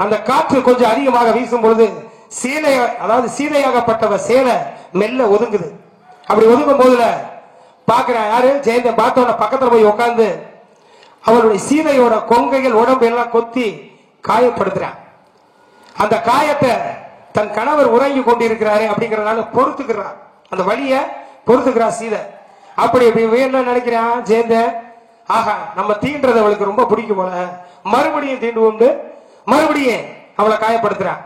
அந்த காற்று கொஞ்சம் அதிகமாக வீசும் பொழுது சீலை, அதாவது சீதையாகப்பட்டவ சேலை மெல்ல ஒதுங்குது. அப்படி ஒதுங்கும் போதுல பாக்குறான் யாரு, ஜெயந்தன். பார்த்தோட பக்கத்துல போய் உட்கார்ந்து அவளுடைய சீதையோட கொங்கைகள் உடம்பு எல்லாம் கொத்தி காயப்படுத்துறான். அந்த காயத்தை தன் கணவர் உறங்கி கொண்டிருக்கிறாரு அப்படிங்கறதுனால பொறுத்துக்கிறான், அந்த வலிய பொறுத்துக்கிறா சீதை. அப்படி என்ன நினைக்கிறான் ஜெயந்தன், ஆஹா நம்ம தீண்டுறது அவளுக்கு ரொம்ப பிடிக்கும் போல, மறுபடியும் தீண்டுவோம்னு மறுபடியும் அவளை காயப்படுத்துறான்.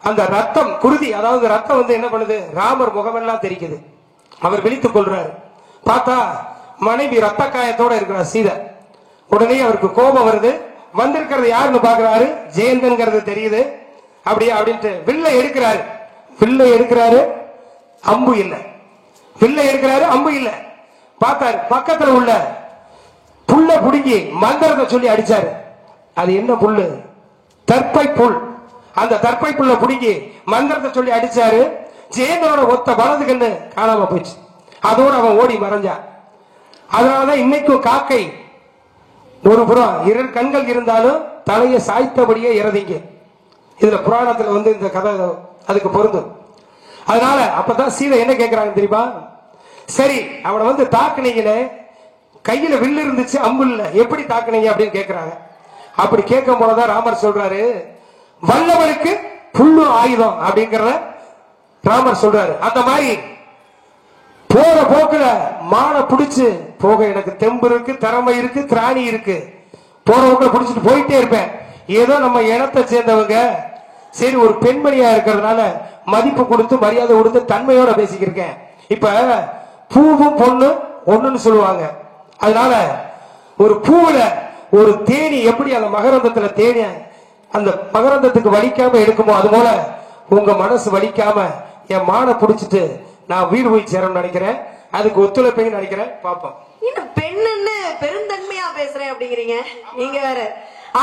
அந்த ரத்தம் குருதி, அதாவது ரத்தம் வந்து என்ன பண்ணுது, ராமர் முகமெல்லாம் தெரிக்குது. அவர் விழித்துக் கொள்றாரு. பார்த்தா மனைவி ரத்த காயத்தோட இருக்கிற சீதை. உடனே அவருக்கு கோபம் வருது. வந்திருக்கிறது யாருன்னு பாக்குறாரு, ஜெயந்தன்கிறது தெரியுது. அப்படியா அப்படின்ட்டு வில்லை எடுக்கிறாரு. வில்லை எடுக்கிறாரு, அம்பு இல்ல. வில்லை எடுக்கிறாரு, அம்பு இல்ல. பார்த்தாரு பக்கத்துல உள்ள புல்ல புடுங்கி மந்திரத்தை சொல்லி அடிச்சாரு. அது என்ன புல்லு, தற்பை புல். அந்த தற்பை புல்ல புடுங்கி மந்திரத்தை சொல்லி அடிச்சாரு. ஜெயந்தனோட ஒத்த வலது கண்ணு காணாம போச்சு. அதோடு அவன் ஓடி மறைஞ்சான். அதனாலதான் இன்னைக்கும் காக்கை ஒரு புறம் 2 கண்கள் இருந்தாலும் தலையை சாய்த்தபடியே இறதிங்க. இதுல புராணத்துல வந்து இந்த கதை அதுக்கு பொருந்தும். அதனால அப்பதான் சீதை என்ன கேட்கிறாங்க தெரியுமா, சரி அவனை வந்து தாக்குனீங்களே, கையில வில்லு இருந்துச்சு அம்பு இல்ல, எப்படி தாக்குனீங்க அப்படின்னு கேட்கிறாங்க. அப்படி கேட்கும் போலதான் ராமர் சொல்றாரு, வல்லவனுக்கு புல்லு ஆயுதம் அப்படிங்கறத ராமர் சொல்றாரு. அந்த மாதிரி போற போக்குல மான புடிச்சு போக எனக்கு தெம்பு இருக்கு, திறமை இருக்கு, திராணி இருக்கு. போற போக்குல புடிச்சிட்டு போயிட்டே இருப்பேன். ஏதோ நம்ம இனத்தை சேர்ந்தவங்க, சரி ஒரு பெண்மணியா இருக்கிறதுனால மதிப்பு கொடுத்து மரியாதை கொடுத்து தன்மையோட பேசிக்கிருக்கேன். இப்ப பூவும் பொண்ணு ஒண்ணுன்னு சொல்லுவாங்க. அதனால ஒரு பூவுல ஒரு தேனி எப்படி அந்த மகரந்தத்துல தேனி அந்த மகரந்தத்துக்கு வலிக்காம எடுக்குமோ, அது போல உங்க மனசு வலிக்காம என் மான புடிச்சிட்டு நான் வீடு போய் சேரணும்னு நினைக்கிறேன். அதுக்கு ஒத்துழைப்பையும் நினைக்கிறேன். பாப்போம். இன்னும் பெண்ணுன்னு பெருந்தன்மையா பேசுறேன் அப்படிங்கிறீங்க நீங்க வேற.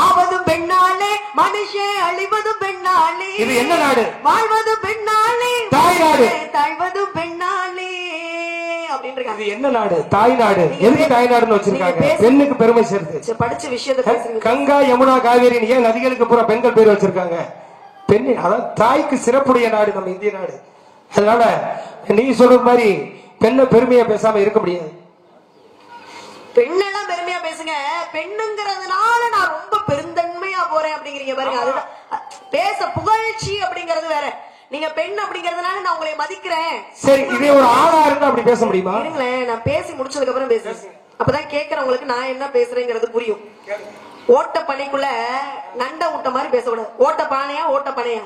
ஆவதும் பெண்ணாலே மனுஷன், அழிவதும் பெண்ணாலே. இது என்ன நாடு? வாழ்வதும் பெண்ணாலே, தாய் நாடு. தாழ்வதும் பெண்ணாலே அப்படின்னு இருக்காங்க. இது என்ன நாடு? தாய் நாடு. எதுக்கு தாய் நாடுன்னு வச்சிருக்காங்க? பெண்ணுக்கு பெருமை சேர்த்து. படிச்ச விஷயத்தை கங்கா யமுனா காவேரி ஏன் நதிகளுக்கு பூரா பெண்கள் பேர் வச்சிருக்காங்க? பெண், அதாவது தாய்க்கு சிறப்புடைய நாடு நம்ம இந்திய நாடு. அதனால நீ சொல்ற மாதிரி பெண்ணை பெருமையா பேசாம இருக்க முடியாது. பெண்ணெல்லாம் பெருமையா பேசுங்க. பெண்ணுங்கிறதுனால நான் ரொம்ப பெருந்தன்மையா போறேன் அப்படிங்கிறீங்க பாருங்க. அதுதான் பேச புகழ்ச்சி அப்படிங்கறது வேற. நீங்க பெண் அப்படிங்கறதுனால நான் உங்களை மதிக்கிறேன். சரி, இதே ஒரு ஆணா இருந்தா அப்படி பேச முடியுமா? இருங்களேன், நான் பேசி முடிச்சதுக்கு அப்புறம் பேசுறேன். அப்பதான் கேட்கறவங்களுக்கு நான் என்ன பேசுறேங்கிறது புரியும். ஓட்ட பனைக்குள்ள நண்ட ஊட்ட மாதிரி பேசக்கூடாது. ஓட்ட பானையா ஓட்ட பனையா?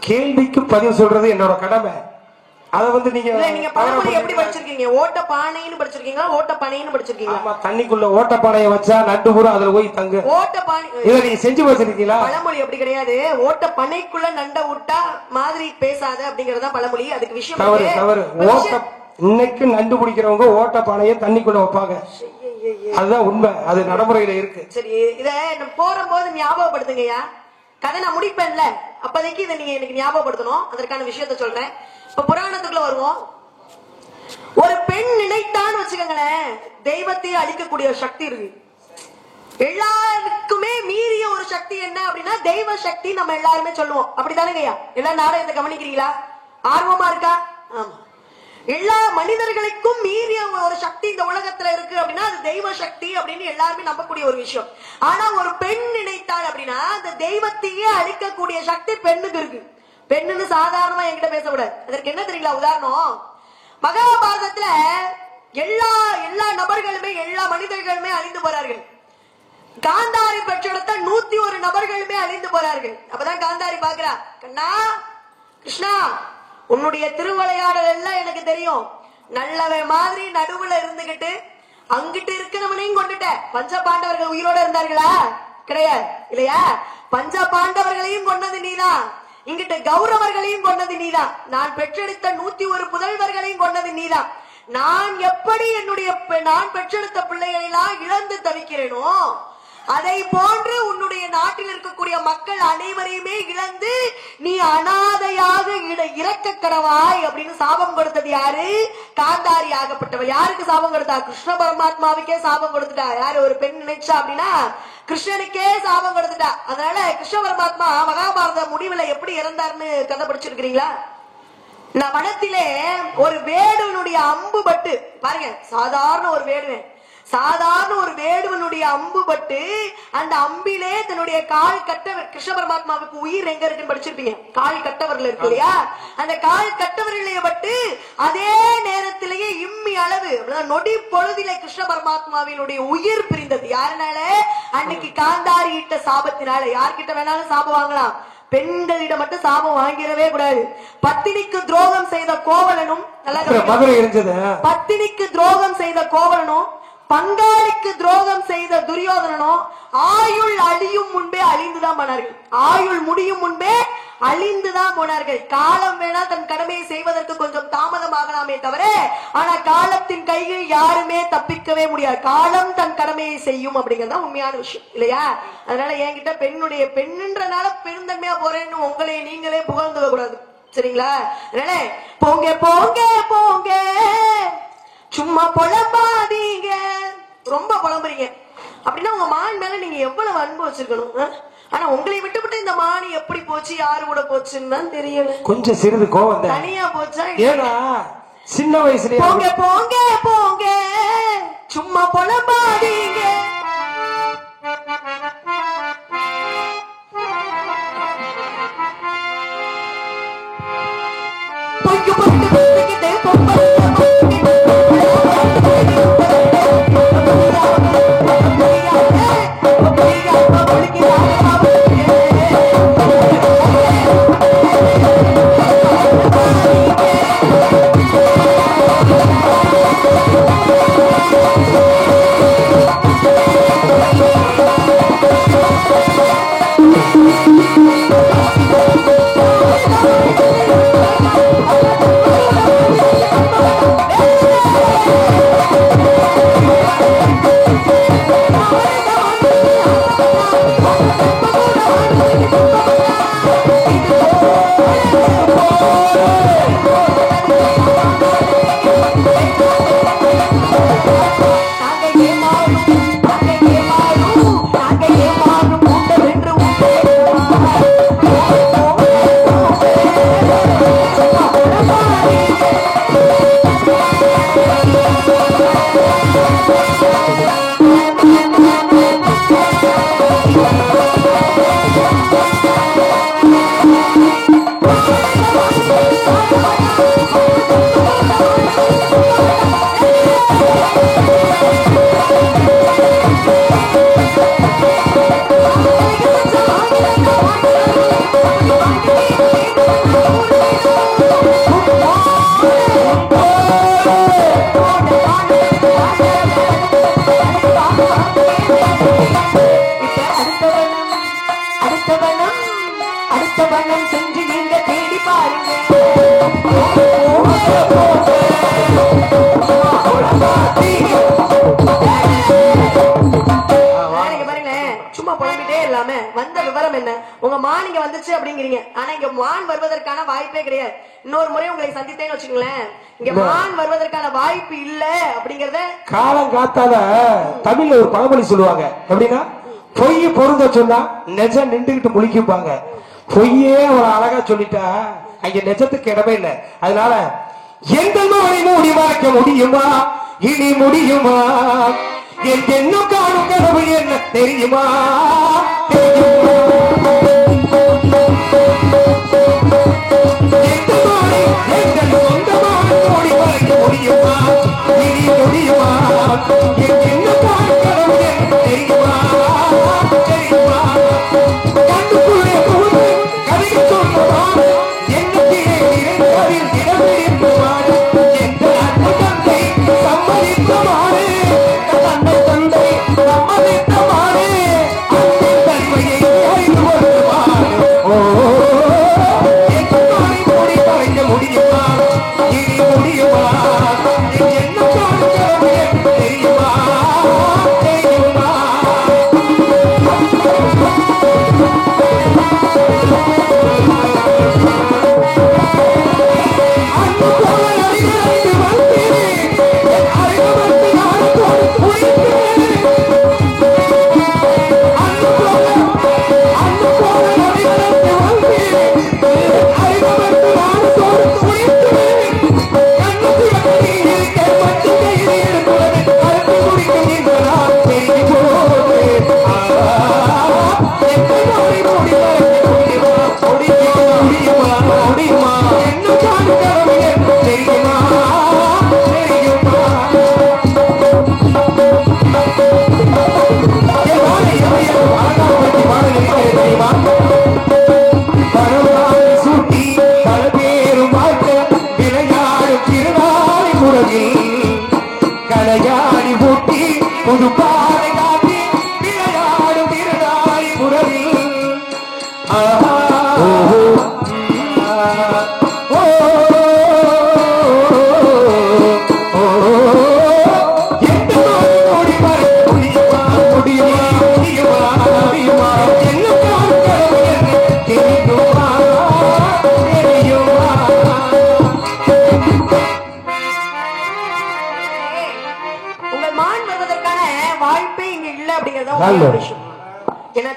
கேள்விக்கு பதில் சொல்றது என்னோட கடமை. அத வந்து நீங்க பழமொழி எப்படி படிச்சிருக்கீங்க? ஓட்ட பானைன்னு படிச்சிருக்கீங்களா, ஓட்ட பனைன்னு படிச்சிருக்கீங்களா? தண்ணிக்குள்ள ஓட்ட பானையை வச்சா நண்டு பூரா அதுல போய் தங்கு. ஓட்ட பானை இத நீங்க செஞ்சு வச்சிருக்கீங்களா? பழமொழி அப்படி கிடையாது. ஓட்ட பனைக்குள்ள நண்ட விட்டா மாதிரி பேசாத அப்படிங்கறதா பழமொழி. அதுக்கு விஷயம் தவறு தவறு. ஓட்ட இன்னைக்கு நண்டு பிடிக்கிறவங்க ஓட்ட பானையை தண்ணிக்குள்ள வைப்பாங்க. அதுதான் உண்மை. அது நடைமுறையில இருக்கு. சரி, இத போற போது ஞாபகப்படுத்துங்கய்யா. கதை நான் முடிப்பேன்ல, அப்போதைக்கு இதை நீங்க எனக்கு ஞாபகப்படுத்தணும். அதற்கான விஷயத்த சொல்றேன். இப்ப புராணத்துக்குள்ள வருவோம். ஒரு பெண் நினைத்தான்னு வச்சுக்கோங்களேன், தெய்வத்தையே அழிக்கக்கூடிய சக்தி இருக்கு. எல்லாருக்குமே மீறிய ஒரு சக்தி என்ன அப்படின்னா தெய்வ சக்தி நம்ம எல்லாருமே சொல்லுவோம். அப்படித்தானுங்கய்யா? எல்லா நாடகத்தை கவனிக்கிறீங்களா? ஆர்வமா இருக்கா? ஆமா. எல்லா மனிதர்களுக்கும் மீறிய ஒரு சக்தி இந்த உலகத்துல இருக்கு அப்படின்னா அது தெய்வ சக்தி அப்படின்னு எல்லாருமே நம்பக்கூடிய ஒரு விஷயம். ஆனா ஒரு பெண் நினைத்தாள் அப்படின்னா அந்த தெய்வத்தையே அழிக்கக்கூடிய சக்தி பெண்ணுக்கு இருக்கு. பெண்ணுன்னு சாதாரணமா என்கிட்ட பேசக்கூடாது. அதற்கு என்ன தெரியல உதாரணம், மகாபாரதத்துல எல்லா நபர்களுமே எல்லா மனிதர்களுமே அழிந்து போறார்கள். காந்தாரி பெற்றெடுத்த 101 நபர்களுமே அழிந்து போறார்கள். அப்பதான் காந்தாரி பாக்குறா, கண்ணா கிருஷ்ணா உன்னுடைய திருவிளையாடல் எல்லாம் எனக்கு தெரியும். நல்லவன் மாதிரி நடுவுல இருந்துகிட்டு அங்கிட்டு இருக்கிறவனையும் கொண்டுட்ட. பஞ்ச பாண்டவர்கள் உயிரோட இருந்தார்களா? கிடையாது இல்லையா? பஞ்ச பாண்டவர்களையும் கொண்டது நீதான், இங்கிட்ட கௌரவர்களையும் கொண்டது நீதான், நான் பெற்றெடுத்த 101 புதல்வர்களையும் கொண்டது நீதான். நான் எப்படி நான் பெற்றெடுத்த பிள்ளைகளை எல்லாம் இழந்து தவிக்கிறேனோ அதை போன்று உன்னுடைய நாட்டில் இருக்கக்கூடிய மக்கள் அனைவரையுமே இழந்து நீ அனாதையாக இறக்க கடவாய் அப்படின்னு சாபம் கொடுத்தது யாரு? காந்தாரி ஆகப்பட்டவ. யாருக்கு சாபம் கொடுத்தா? கிருஷ்ண பரமாத்மாவுக்கே சாபம் கொடுத்துட்டா. யாரு? ஒரு பெண் நினைச்சா அப்படின்னா கிருஷ்ணனுக்கே சாபம் கொடுத்துட்டா. அதனால கிருஷ்ண பரமாத்மா மகாபாரத முடிவுல எப்படி இறந்தார்னு கதை படிச்சிருக்கிறீங்களா? நான் வனத்திலே ஒரு வேடுவனுடைய அம்பு பட்டு பாருங்க, சாதாரண ஒரு வேடுவனுடைய அம்பு பட்டு அந்த அம்பிலே தன்னுடைய கால் கட்டவர், கிருஷ்ண பரமாத்மாவுக்கு உயிர் எங்க இருக்குன்னு படிச்சிருப்பீங்க, கால் கட்டவர்ல இருக்கு இல்லையா? அந்த கால் கட்டவர்களையே பட்டு அதே நேரத்திலேயே இம்மி அளவு நொடி பொழுதிலே கிருஷ்ண பரமாத்மாவினுடைய உயிர் பிரிந்தது. யாருனால? அன்னைக்கு காந்தாரி இட்ட சாபத்தினால. யார்கிட்ட வேணாலும் சாபம் வாங்கலாம், பெண்களிடம் மட்டும் சாபம் வாங்கிடவே கூடாது. பத்தினிக்கு துரோகம் செய்த கோவலனும், பத்தினிக்கு துரோகம் செய்த கோவலனும் பங்காளிக்கு துரோகம் செய்த துரியோதனனும் ஆயுள் அழியும் முன்பே அழிந்துதான் போனார்கள். ஆயுள் முடியும் முன்பே அழிந்துதான் போனார்கள். காலம் வேணா தன் கடமையை செய்வதற்கு கொஞ்சம் தாமதமாகலாமே தவிர, ஆனா காலத்தின் கையில் யாருமே தப்பிக்கவே முடியாது. காலம் தன் கடமையை செய்யும் அப்படிங்கறத உண்மையான விஷயம் இல்லையா? அதனால என்கிட்ட பெண்ணுன்றனால பெருந்தன்மையா போறேன்னு உங்களை நீங்களே புகழ்ந்துக்க கூடாது, சரிங்களா? அதனால போங்க போங்க போங்க, சும்மா புலம்பாதீங்க. ரொம்ப புலம்புறீங்க அப்படின்னா உங்க மான் மேல நீங்க எவ்வளவு அன்பு வச்சிருக்கணும். ஆனா உங்களை விட்டு இந்த மானி எப்படி போச்சு, யாரு கூட போச்சுன்னு தான் தெரியல. கொஞ்சம் சிறிது கோவம் தனியா போச்சா? ஏன்னா சின்ன வயசுல போங்க போங்க போங்க, சும்மா புலம்பாதீங்க. பொய்க்கு பொய்க்கு பொய்க்கிட்டே பொம்பை இன்னொரு முறை உங்களை சந்தித்தேன்னு வச்சுக்கோங்களேன், இங்க மான் வருவதற்கான வாய்ப்பு இல்ல அப்படிங்கறத காலம் காத்தால தமிழ்ல ஒரு பழமொழி சொல்லுவாங்க. எப்படின்னா, பொய் பொருந்த சொன்னா நெஜம் நின்றுகிட்டு முழிக்குப்பாங்க. பொய்யே அவளை அழகா சொல்லிட்டா அங்க நெஜத்துக்கு இடமே இல்லை. அதனால எங்கள் முடிவாக்க முடியுமா, இனி முடியுமா, என்ன காணும் கனவு என்ன தெரியுமா,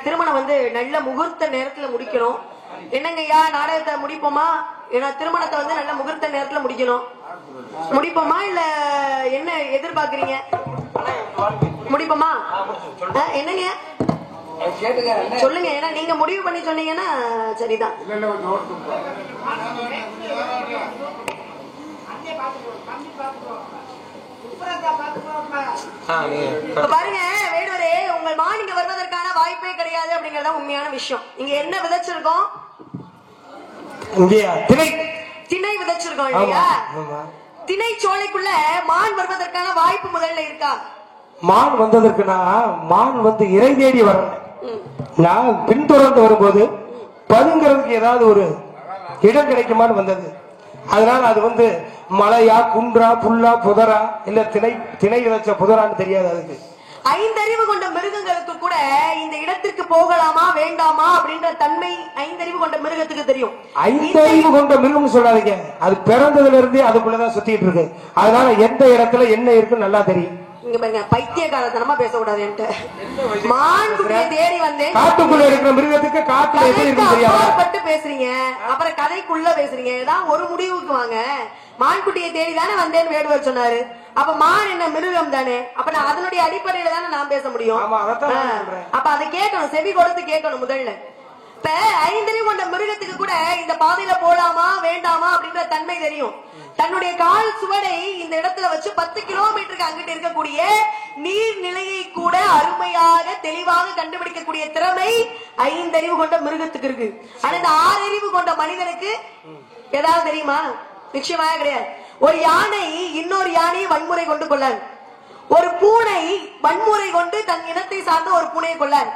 திருமணம் வந்து நல்ல முகூர்த்த நேரத்துல முடிக்கணும். என்னங்கய்யா நாடகத்தை முடிப்போமா? ஏன்னா திருமணத்தை வந்து நல்ல முகூர்த்த நேரத்துல முடிக்கணும். முடிப்போமா இல்ல என்ன எதிர்பார்க்கறீங்க? முடிப்போமா? என்னங்க சொல்லுங்க. ஏன்னா நீங்க முடிவு பண்ணி சொன்னீங்கன்னா சரிதான். பாருங்க வேடுவரே, உங்கள் மானிங்க வருவதற்கான வாய்ப்பே கிடையாது அப்படிங்கறத உண்மையான விஷயம். இங்க என்ன விதைச்சிருக்கோம்? திணை விதைச்சிருக்கோம் இல்லையா? திணை சோலைக்குள்ள மான் வருவதற்கான வாய்ப்பு முதல்ல இருக்கா? மான் வந்ததற்குனா மான் வந்து இறை தேடி வரல. நான் பின்தொடர்ந்து வரும்போது பதுங்கிறதுக்கு ஏதாவது ஒரு இடம் கிடைக்குமான்னு வந்தது. அதனால அது வந்து மலையா குன்றா புல்லா புதரா இல்ல திணை விதைச்ச புதரான்னு தெரியாது. அதுக்கு 5 அறிவு கொண்ட மிருகங்களுக்கு கூட இந்த இடத்திற்கு போகலாமா வேண்டாமா அப்படின்ற தன்மை 5 அறிவு கொண்ட மிருகத்துக்கு தெரியும். 5 அறிவு கொண்ட மிருகம் சொல்லாதீங்க, அது பிறந்ததுல இருந்தே அதுக்குள்ளதான் சுத்திட்டு இருக்கு. அதனால எந்த இடத்துல என்ன இருக்குன்னு நல்லா தெரியும். இங்க பாருங்க, பைத்தியக்காரத்தனமா பேசக்கூடாது. மான்குட்டியை தேடி வந்தேன். காட்டுக்குள்ள இருக்கிற மிருகத்துக்கு காட்டுல எப்படி இருக்கு தெரியாது பேசுறீங்க, அப்புறம் கதைக்குள்ள பேசுறீங்க. ஏதாவது ஒரு முடிவுக்கு வாங்க. மான்குட்டியை தேடி தானே வந்தேன்னு வேடுவர் சொன்னாரு. அப்ப மான் என்ன மிருகம் தானே? அப்ப நான் அதனுடைய அடிப்படையில தானே நான் பேச முடியும். அப்ப அதை கேட்கணும், செவி கொடுத்து கேட்கணும் முதல்ல. இப்ப 5 அறிவு கொண்ட மிருகத்துக்கு கூட இந்த பாதையில போலாமா வேண்டாமா அப்படின்ற தன்மை தெரியும். தன்னுடைய கால் சுவடை இந்த இடத்துல வச்சு 10 கிலோமீட்டருக்கு அங்கிட்டு இருக்கக்கூடிய நீர்நிலையை கூட அருமையாக தெளிவாக கண்டுபிடிக்கக்கூடிய திறமை 5 அறிவு கொண்ட மிருகத்துக்கு இருக்கு. ஆனா இந்த 6 அறிவு கொண்ட மனிதனுக்கு ஏதாவது தெரியுமா? நிச்சயமாக கிடையாது. ஒரு யானை இன்னொரு யானையை வன்முறை கொண்டு கொள்ளாது. ஒரு பூனை வன்முறை கொண்டு தன் இனத்தை சார்ந்த ஒரு பூனையை கொள்ளாது.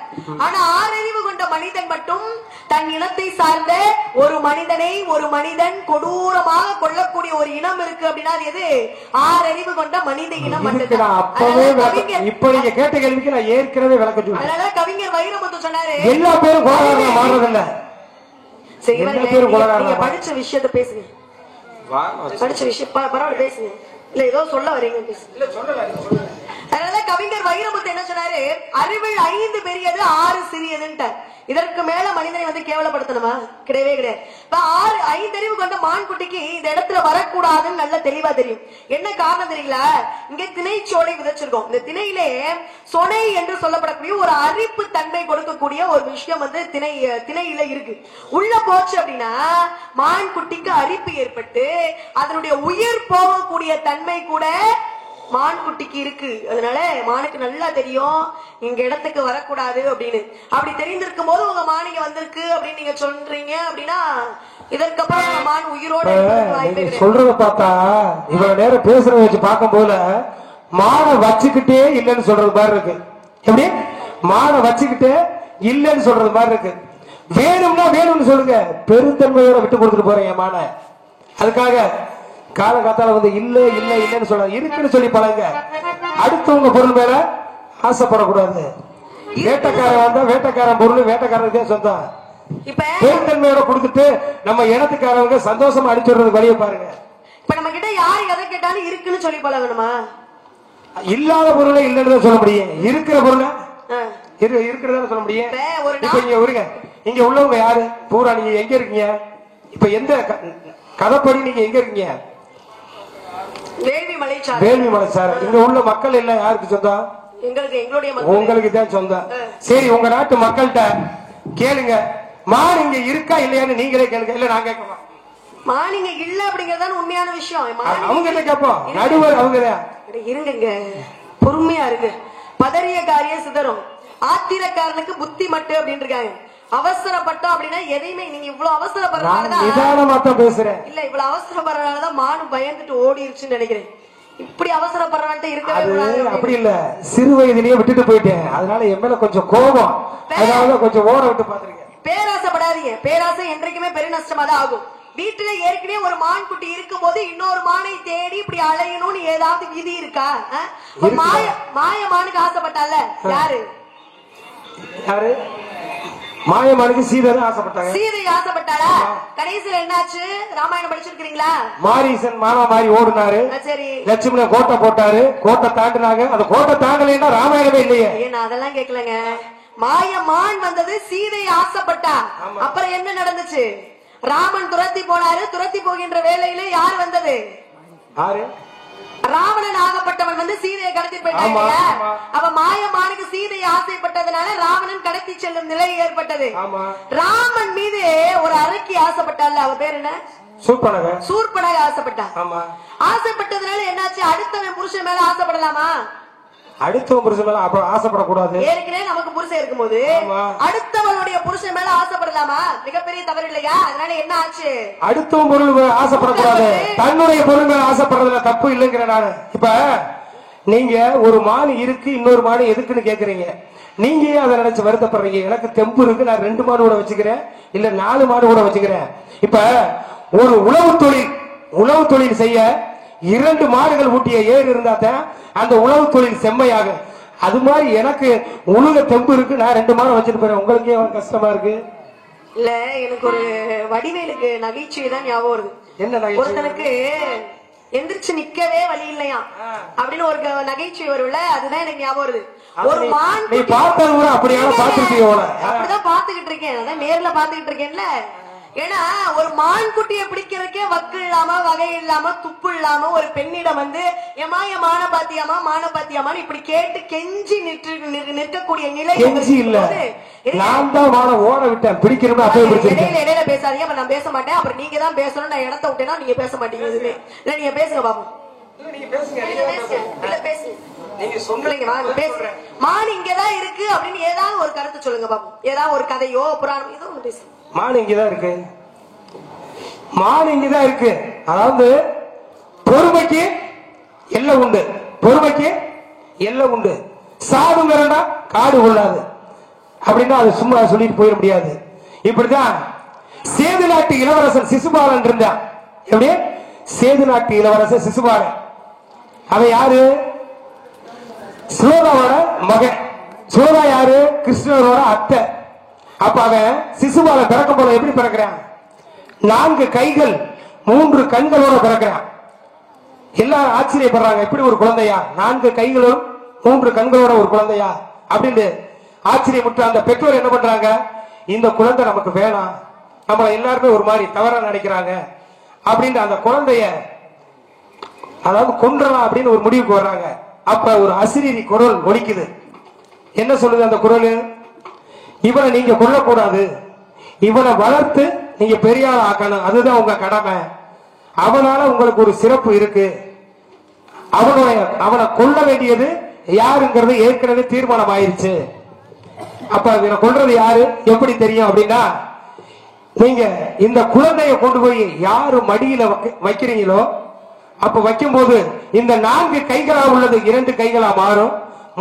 ஆனா 6 அறிவு கொண்ட மனிதன் மட்டும் தன் இனத்தை சார்ந்த ஒரு மனிதன் கொடூரமாக கொல்லக்கூடிய ஒரு இனம் இருக்கு அப்படின்னா அது எது? 6 அறிவு கொண்ட மனித இனம் மட்டும்தான். இப்ப நீங்க கேட்ட கேள்விக்கு நான் ஏற்கனவே விளக்கம் சொன்னேன். அதனால கவிஞர் வைரமுத்து சொன்னாரு, எல்லா பேரும் கொலகாரனா மாறதில்ல. சரி, நீங்க படிச்ச விஷயத்த பேசுங்க. படிச்ச விஷயம் பரவாயில்ல பேசுங்க. இல்ல ஏதோ சொல்ல வரீங்க பேசுங்க. அதனால கவிஞர் வைரமுத்து என்ன சொன்னாரு? அறிவில் 5 பெரியது 6 சிறியதுன்ட்டார். இதற்கு மேல மனிதனை வந்து கேவலப்படுத்தணுமா? கிடையவே கிடையாது. 5 அறிவு கொண்ட மான்குட்டிக்கு இந்த இடத்துல வரக்கூடாதுன்னு நல்ல தெளிவா தெரியும். என்ன காரணம் தெரியல? இங்க திணைச்சோலை விதைச்சிருக்கோம். இந்த திணையிலே சொனை என்று சொல்லப்படக்கூடிய ஒரு அரிப்பு தன்மை கொடுக்கக்கூடிய ஒரு விஷயம் வந்து திணையில இருக்கு. உள்ள போச்சு அப்படின்னா மான்குட்டிக்கு அரிப்பு ஏற்பட்டு அதனுடைய உயிர் போகக்கூடிய தன்மை கூட மான் குட்டிக்கு இருக்கு. அதனால மானுக்கு நல்லா தெரியும் எங்க இடத்துக்கு வரக்கூடாது அப்படின்னு. அப்படி தெரிந்திருக்கும் போது உங்க மானிங்க வந்திருக்கு அப்படின்னு நீங்க சொல்றீங்க அப்படின்னா இதற்கப்புறம் உங்க மான் உயிரோட சொல்றத பார்த்தா இவ்வளவு நேரம் பேசுறத வச்சு பார்க்கும் போல மானை வச்சுக்கிட்டே இல்லைன்னு சொல்றது மாதிரி இருக்கு. எப்படி மானை வச்சுக்கிட்டே இல்லைன்னு சொல்றது மாதிரி இருக்கு. வேணும்னா வேணும்னு சொல்லுங்க, பெருந்தன்மையோட விட்டு கொடுத்துட்டு போறேன் என் மானை. அதுக்காக காலகாத்தால வந்து இல்ல இல்ல இல்லன்னு சொல்ல இருக்குன்னு சொல்லி பழங்க. அடுத்தவங்க பொருள் மேல ஆசைப்படக்கூடாது. வேட்டைக்காரன் வந்தா வேட்டைக்காரன் பொருள் வேட்டைக்காரனுக்கே சொந்தம். பெருந்தன்மையோட கொடுத்துட்டு நம்ம இனத்துக்காரவங்க சந்தோஷமா அடிச்சுடுறது வழியை பாருங்க. இப்ப நம்ம கிட்ட யாரு எதை கேட்டாலும் இருக்குன்னு சொல்லி பழகணுமா? இல்லாத பொருளை இல்லன்னு சொல்ல முடியும், இருக்கிற பொருளை இருக்கிறதா சொல்ல முடியும். இப்ப இங்க வருங்க, இங்க உள்ளவங்க யாரு பூரா நீங்க எங்க இருக்கீங்க? இப்ப எந்த கதைப்படி நீங்க எங்க இருக்கீங்க? வேள்விமலை சார். இங்க உள்ள மக்கள் எல்லாம் யாருக்கு சொந்தம்? உங்களுக்கு தான் சொந்தம். சரி, உங்க நாட்டு மக்கள்கிட்ட கேளுங்க, மான் இங்க இருக்கா இல்லையான்னு நீங்களே கேளுங்க. இல்ல நான் கேட்கலாம். மான் இங்க இல்ல அப்படிங்கறதான் உண்மையான விஷயம். அவங்க கிட்ட கேட்போம். நடுவர் அவங்கதான். இருங்க, பொறுமையா இருக்கு. பதறிய காரியம் சிதறும், ஆத்திரக்காரனுக்கு புத்தி மட்டு அப்படின்னு இருக்காங்க. அவசரப்பட்டோம் அப்படின்னா எதையுமே நீங்க இவ்வளவு அவசரப்படுறதுனாலதான் பேசுறேன். இல்ல இவ்வளவு அவசரப்படுறதுனாலதான் மானும் பயந்துட்டு ஓடிருச்சுன்னு நினைக்கிறேன். இப்படி அவசரப்படுறவன்ட்டு இருக்கவே அப்படி இல்ல, சிறு வயதிலேயே விட்டுட்டு போயிட்டேன், அதனால என் மேல கொஞ்சம் கோபம், அதனால கொஞ்சம் ஓட விட்டு பாத்துருக்கேன். பேராசைப்படாதீங்க, பேராசை என்றைக்குமே பெரிய நஷ்டமா தான் ஆகும். வீட்டுல ஏற்கனவே ஒரு மான் குட்டி இருக்கும் போது இன்னொரு மானை தேடி இப்படி அலையணும்னு ஏதாவது விதி இருக்கா? மாய மானுக்கு ஆசைப்பட்டால யாரு? யாரு? மாயமானுக்கு சீதை ஆசைப்பட்டாங்க. சீதை ஆசைப்பட்டாளா? கடைசியில என்னாச்சு? ராமாயணம் படிச்சிருக்கீங்களா? மாரீசன் மாமா மாறி ஓடுனாரு. சரி, லட்சுமண கோட்டை போட்டாரு, கோட்டை தாண்டினாங்க. அந்த கோட்டை தாண்டலைன்னா ராமாயணமே இல்லையே. நான் அதெல்லாம் கேட்கலங்க. மாயமான் வந்தது, சீதை ஆசைப்பட்டா. அப்புறம் என்ன நடந்துச்சு? ராமன் துரத்தி போனாரு. துரத்தி போகின்ற வேலையில யார் வந்தது? ராவணன் ஆகப்பட்டவன் வந்து சீதையை கடத்தி போயிட்டாங்க. அவ மாயமானுக்கு சீதையை ஆசைப்பட்டதுனால ராவணன் கடத்தி செல்லும் நிலை ஏற்பட்டது. ராமன் மீது ஒரு அரக்கி ஆசைப்பட்டால, அவ பேர் என்ன? சூர்பனக ஆசைப்பட்டா. ஆசைப்பட்டதுனால என்னாச்சு? அடுத்தவன் புருஷன் மேல ஆசைப்படலாமா? அடுத்தவன் புருஷன் மேல ஆசைப்படக்கூடாது. ஏற்கனவே நமக்கு புருஷன் இருக்கும்போது அடுத்தவனுடைய புருஷன் மேல ஆசைப்படலாமா? மிகப்பெரிய தவறு இல்லையா? அதனால என்ன ஆச்சு? அடுத்தவன் பொருள் மேல ஆசைப்படக்கூடாது, தன்னுடைய பொருள் மேல ஆசைப்படுறதுல தப்பு இல்லைங்கிற நானு. இப்ப நீங்க ஒரு மானு இருக்கு, இன்னொரு மானு எதுக்குன்னு கேக்குறீங்க. நீங்க ஏன் அதை நினைச்சு வருத்தப்படுறீங்க? எனக்கு தெம்பு இருக்கு, நான் 2 மாடு கூட வச்சுக்கிறேன், இல்ல 4 மாடு கூட வச்சுக்கிறேன். இப்ப ஒரு உழவு தொழில் செய்ய 2 மாடுகள் ஊட்டிய ஏறு இருந்தா தான் அந்த உழவு தொழில் செம்மையாக. அது மாதிரி எனக்கு உழுக தெம்பு இருக்கு, நான் 2 மாடு வச்சுட்டு போறேன். உங்களுக்கு ஏன் கஷ்டமா இருக்கு? இல்ல, எனக்கு ஒரு வடிவேலுக்கு நகைச்சுவை தான் ஞாபகம் வருது. என்ன நகைச்சுவை? ஒருத்தனுக்கு எந்திரிச்சு நிக்கவே வழி இல்லையா அப்படின்னு ஒரு நகைச்சுவை வரும்ல, அதுதான் எனக்கு ஞாபகம் வருது. ஒரு மான் நீ பார்த்தது கூட அப்படியே பாத்துக்கிட்டீங்க? அப்படிதான் பாத்துக்கிட்டு இருக்கேன், அதான் நேர்ல பாத்துக்கிட்டு இருக்கேன்ல. ஏன்னா ஒரு மான் குட்டியை பிடிக்கிறதுக்கே வக்கு இல்லாம வகை இல்லாம துப்பு இல்லாம ஒரு பெண்ணிடம் வந்து ஏமா என் மான பாத்தியாமான்னு இப்படி கேட்டு கெஞ்சி நிற்கக்கூடிய நிலை இல்ல. நான் தான் மான ஓட விட்டேன், பிடிக்கிறோம். இடையில பேசாதீங்க. அப்ப நான் பேச மாட்டேன். அப்புறம் நீங்க தான் பேசணும். நான் இடத்த விட்டேன்னா நீங்க பேச மாட்டீங்க. எதுவுமே இல்ல, நீங்க பேசுங்க பாப்போம். மான் இங்கதான் இருக்கு அப்படின்னு ஏதாவது ஒரு கருத்து சொல்லுங்க பாப்போம். ஏதாவது ஒரு கதையோ புராணம் ஏதோ ஒண்ணு பேசுங்க. மான் இங்கதான் இருக்கு, மான் இங்கதான் இருக்கு. அதாவது பொறுமைக்கு எல்லை உண்டு, பொறுமைக்கு எல்லை உண்டு. சாடுங்கிறா காடு கொள்ளாது அப்படின்னா அது சும்மா சொல்லிட்டு போயிட முடியாது. இப்படிதான் சேது நாட்டு இளவரசன் சிசுபாலன் இருந்தான். எப்படி? சேது நாட்டு இளவரசன் சிசுபாலன். அவன் யாரு? சுலோதாவோட மகன். சுலோதா யாரு? கிருஷ்ணரோட அத்தை. அப்ப அவன் சிசுபாலன் பிறக்கும் போல எப்படி பிறக்கிறான்? 4 கைகள் 3 கண்களோட பிறக்கிறான். எல்லாரும் ஆச்சரியப்படுறாங்க, இப்படி ஒரு குழந்தையா? 4 கைகளும் 3 கண்களோட ஒரு குழந்தையா அப்படின்னு ஆச்சரியப்பட்டு அந்த பெற்றோர் என்ன பண்றாங்க, இந்த குழந்தை நமக்கு வேணாம், நம்மள எல்லாருமே ஒரு மாதிரி தவறா நினைக்கிறாங்க அப்படின்னு அந்த குழந்தைய அதாவது கொன்றலாம் அப்படின்னு ஒரு முடிவுக்கு வர்றாங்க. அப்ப ஒரு அசிரீரி குரல் ஒலிக்குது. என்ன சொல்லுது அந்த குரல்? இவனை நீங்க கொல்லக்கூடாது, இவனை வளர்த்து நீங்க பெரிய ஆள் ஆக்கணும், அதுதான் உங்க கடமை. அவனால உங்களுக்கு ஒரு சிறப்பு இருக்கு அவனை கொல்ல வேண்டியது யாருங்கிறது ஏற்கனவே தீர்மானம் ஆயிருச்சு. அப்ப இவனை கொல்றது யாரு எப்படி தெரியும் அப்படின்னா, நீங்க இந்த குழந்தைய கொண்டு போய் யாரு மடியில வைக்கிறீங்களோ அப்ப வைக்கும் போது இந்த 4 கைகளா உள்ளது 2 கைகளா மாறும்,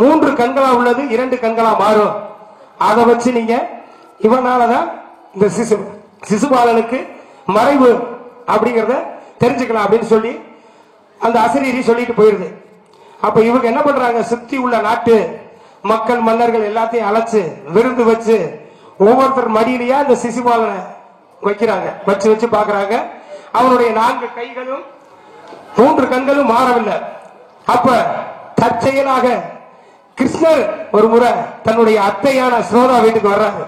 3 கண்களா உள்ளது 2 கண்களா மாறும். அதை வச்சு நீங்க இவனாலதான் இந்த சிசுபாலனுக்கு மறைவு அப்படிங்கறத தெரிஞ்சுக்கலாம் அப்படின்னு சொல்லி அந்த அசரீரி சொல்லிட்டு போயிருது. அப்ப இவங்க என்ன பண்றாங்க, சுத்தி உள்ள நாட்டு மக்கள் மன்னர்கள் எல்லாத்தையும் அழைச்சு விருந்து வச்சு ஒவ்வொருத்தர் மடியிலேயே அந்த சிசுபாலனை வைக்கிறாங்க. வச்சு பாக்குறாங்க. அவனுடைய 4 கைகளும் 3 கண்களும் மாறவில்லை. அப்ப தற்செயலாக கிருஷ்ணர் ஒரு முறை தன்னுடைய அத்தையான ஸ்ரோதா வீட்டுக்கு வர்றாங்க.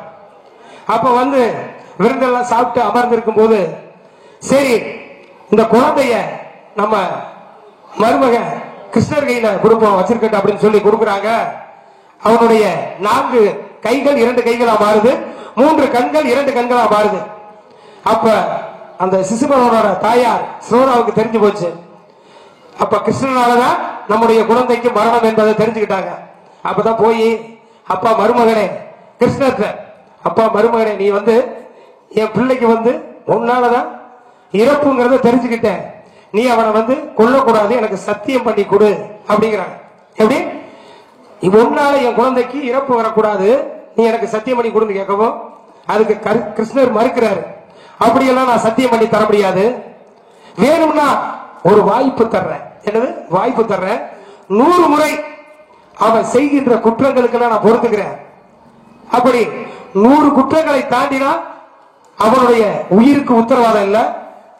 அப்ப வந்து விருந்தெல்லாம் சாப்பிட்டு அமர்ந்திருக்கும் போது, சரி இந்த குழந்தைய நம்ம மருமக கிருஷ்ணர் கையில கொடுப்போம் வச்சிருக்கட்டும் அப்படின்னு சொல்லி கொடுக்குறாங்க. அவனுடைய 4 கைகள் 2 கைகளா மாறுது, 3 கண்கள் 2 கண்களா மாறுது. அப்ப அந்த சிசுபாலனோட தாயார் ஸ்ரோதாவுக்கு தெரிஞ்சு போச்சு. அப்ப கிருஷ்ணனாலதான் நம்முடைய குழந்தைக்கு மரணம் என்பதை தெரிஞ்சுக்கிட்டாங்க. அப்பதான் போய் அப்பா மருமகனே கிருஷ்ணர், அப்பா மருமகனே நீ வந்து என் பிள்ளைக்கு வந்து உன்னாலதான் இறப்புங்கிறத தெரிஞ்சுக்கிட்டேன், நீ அவனை வந்து கொல்லக்கூடாது, எனக்கு சத்தியம் பண்ணி கொடு அப்படிங்கிறாங்க. எப்படி உன்னால என் குழந்தைக்கு இறப்பு வரக்கூடாது, நீ எனக்கு சத்தியம் பண்ணி கொடுன்னு கேட்கவும் அதுக்கு கிருஷ்ணர் மறுக்கிறாரு. அப்படியெல்லாம் நான் சத்தியம் பண்ணி தர முடியாது, வேணும்னா ஒரு வாய்ப்பு தர்றேன். என்னது வாய்ப்பு தர்றேன், 100 முறை அவன் செய்கின்ற குற்றங்களுக்கெல்லாம் நான் பொறுத்துக்கிறேன். அப்படி 100 குற்றங்களை தாண்டினா அவனுடைய உயிருக்கு உத்தரவாதம் இல்லை,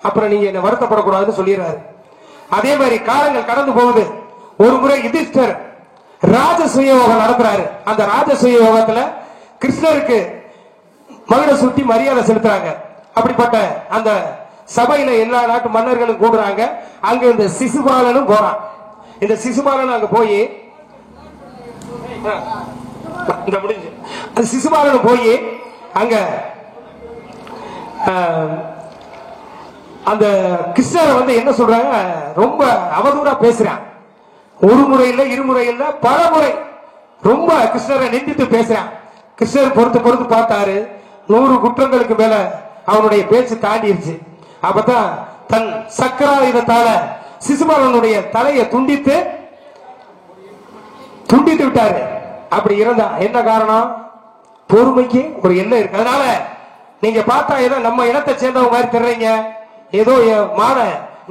அப்புறம் நீங்க என்ன வருத்தப்படக்கூடாதுன்னு சொல்லிடுறாரு. அதே மாதிரி காலங்கள் கடந்து போகுது. ஒரு முறை யுதிஷ்டர் ராஜசூய யோகம் நடத்துறாரு. அந்த ராஜசூய யோகத்துல கிருஷ்ணருக்கு மகுட சுத்தி மரியாதை செலுத்துறாங்க. அப்படிப்பட்ட அந்த சபையில எல்லா நாட்டு மன்னர்களும் கூடுறாங்க. அங்க இந்த சிசுபாலனும் போறான். இந்த சிசுபாலன் அங்க போய் சிசுபாலன் போய் அங்க அந்த கிருஷ்ணரை வந்து என்ன சொல்றாங்க, ரொம்ப அவதூறா பேசுறான். ஒரு முறை இல்ல, இருமுறை இல்ல, பல முறை ரொம்ப கிருஷ்ணரை நிந்தித்து பேசுறான். கிருஷ்ணர் பொறுத்து பார்த்தாரு, 100 குற்றங்களுக்கு மேல அவனுடைய பேச்சு தாண்டிருச்சு. அப்பதான் தன் சக்கராயுதத்தால சிசுபாலனுடைய தலையை துண்டித்து விட்டாரு. அப்படி இருந்தா என்ன காரணம், பொறுமைக்கு ஒரு எல்லை இருக்கு. அதனால நீங்க பார்த்தா ஏதோ நம்ம இனத்தை சேர்ந்தவங்க மாதிரி தெரிறீங்க, ஏதோ மான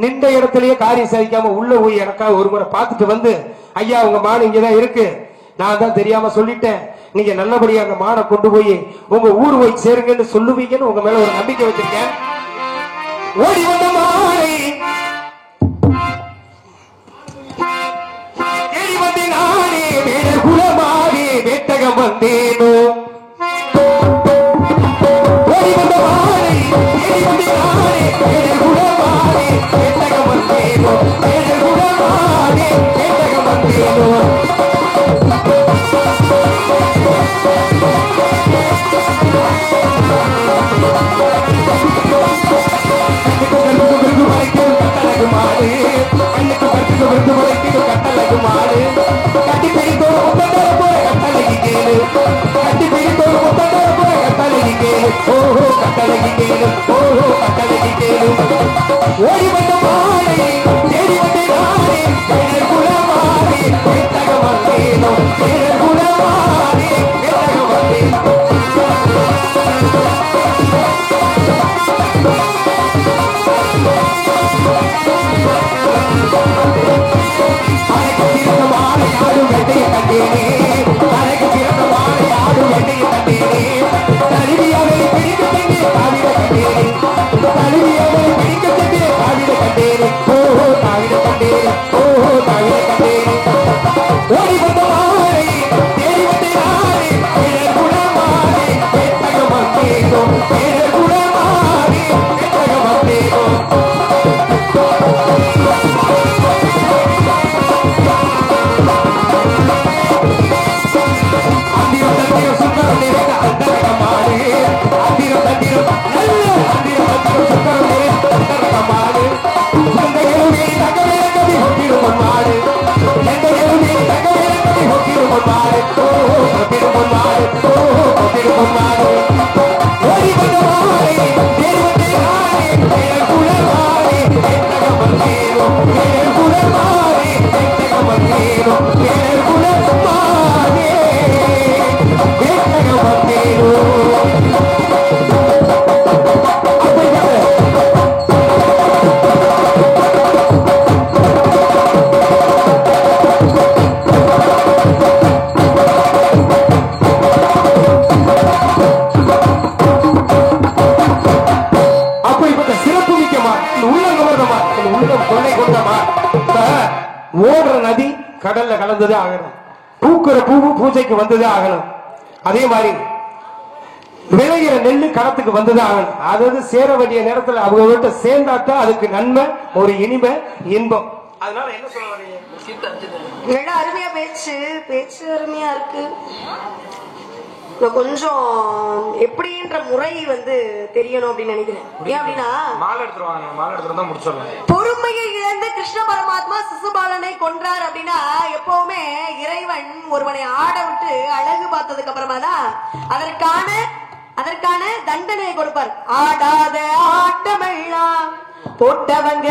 நின்ற இடத்திலேயே காரியம் சாதிக்காம உள்ள போய் எனக்காக ஒரு முறை பார்த்துட்டு வந்து, ஐயா உங்க மாடு இங்கதான் இருக்கு, நான் தான் தெரியாம சொல்லிட்டேன், நீங்க நல்லபடியா அந்த மாடை கொண்டு போய் உங்க ஊர் போய் சேருங்கன்னு சொல்லுவீங்கன்னு உங்க மேல ஒரு நம்பிக்கை வச்சிருக்கேன். ஓடி வந்த மாலை தேடி வந்து நானே வேடர் குலமாறி வேட்டகம் வந்தேனோ, ஓடி வந்த மாலை தேடி வந்து நானே வேடர் குலமாறி வேட்டகம் வந்தேனோ, வேடர் குலமாறி வேட்டகம் வந்தேனோ. ஓடி வந்த மாலை தேடி வந்து நானே குலமாறி வேட்டகம் வந்தேனோ, குலமாறி வேட்டகம் வந்தேனோ. தழுவியவரை பிடிக்க ஓடுற நதி கடல்ல கலந்ததே ஆகணும், பூக்குற பூ பூஜைக்கு வந்ததே ஆகணும், அதே மாதிரி விளைகிற நெல்லு களத்துக்கு வந்ததே ஆகணும். அதாவது சேர வேண்டிய நேரத்தில் அவங்க வீட்டை சேர்ந்தாத்தான் அதுக்கு நன்மை, ஒரு இனிமை, இன்பம். அதனால என்ன சொல்ல வரீங்க? அருமையா பேச்சு அருமையா இருக்கு. கொஞ்சம் எப்படின்ற முறை தெரியணும் அப்படின்னு நினைக்கிறேன். ஏன் அப்படின்னா மாலை எடுத்துருவாங்க, முடிச்சிடலாம். பொறுமையை இழந்து கிருஷ்ண பரமாத்மா சிசுபாலனை கொன்றார் அப்படின்னா எப்பவுமே இறைவன் ஒருவனை ஆட விட்டு அழகு பார்த்ததுக்கு அப்புறமா தான் அதற்கான தண்டனை கொடுப்பார். ஆடாத ஆட்டமெல்லாம் போட்டவங்க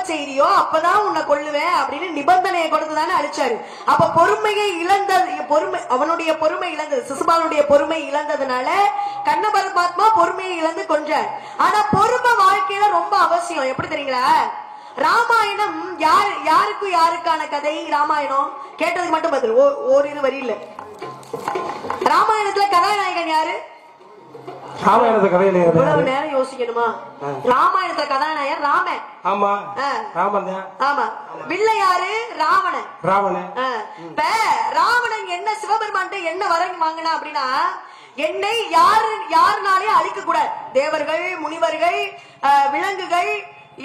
செய்தியோ அப்பதான் உன்னை கொள்ளுவேன் அப்படின்னு நிபந்தனையை கொடுத்துதானே அழிச்சாரு. அப்ப பொறுமையை இழந்தது, அவனுடைய பொறுமை இழந்தது, சிசுபாலனுடைய பொறுமை இழந்ததுனால கண்ண பரமாத்மா பொறுமையை இழந்து கொன்றார். ஆனா பொறுமை வாழ்க்கையில ரொம்ப அவசியம். எப்படி தெரியுங்களா? ராமாயணம் யாருக்கும் யாருக்கான கதை? ராமாயணம் கேட்டதுக்கு மட்டும் பதில் ஓரிரு வரி இல்ல. ராமாயணத்துல கதாநாயகன் யாரு? ராமாயணத்தை கதையில இவ்வளவு நேரம் யோசிக்கணுமா? ராமாயணத்துல கதாநாயகன் ராமன். ஆமா, ராமன். ஆமா. வில்லை யாரு? ராவணன். இப்ப ராவணன் என்ன சிவபெருமான் என்ன வரம் வாங்கினா அப்படின்னா, என்னை யாருனாலே அழிக்க கூடாது. தேவர்கள், முனிவர்கள், விலங்குகள்,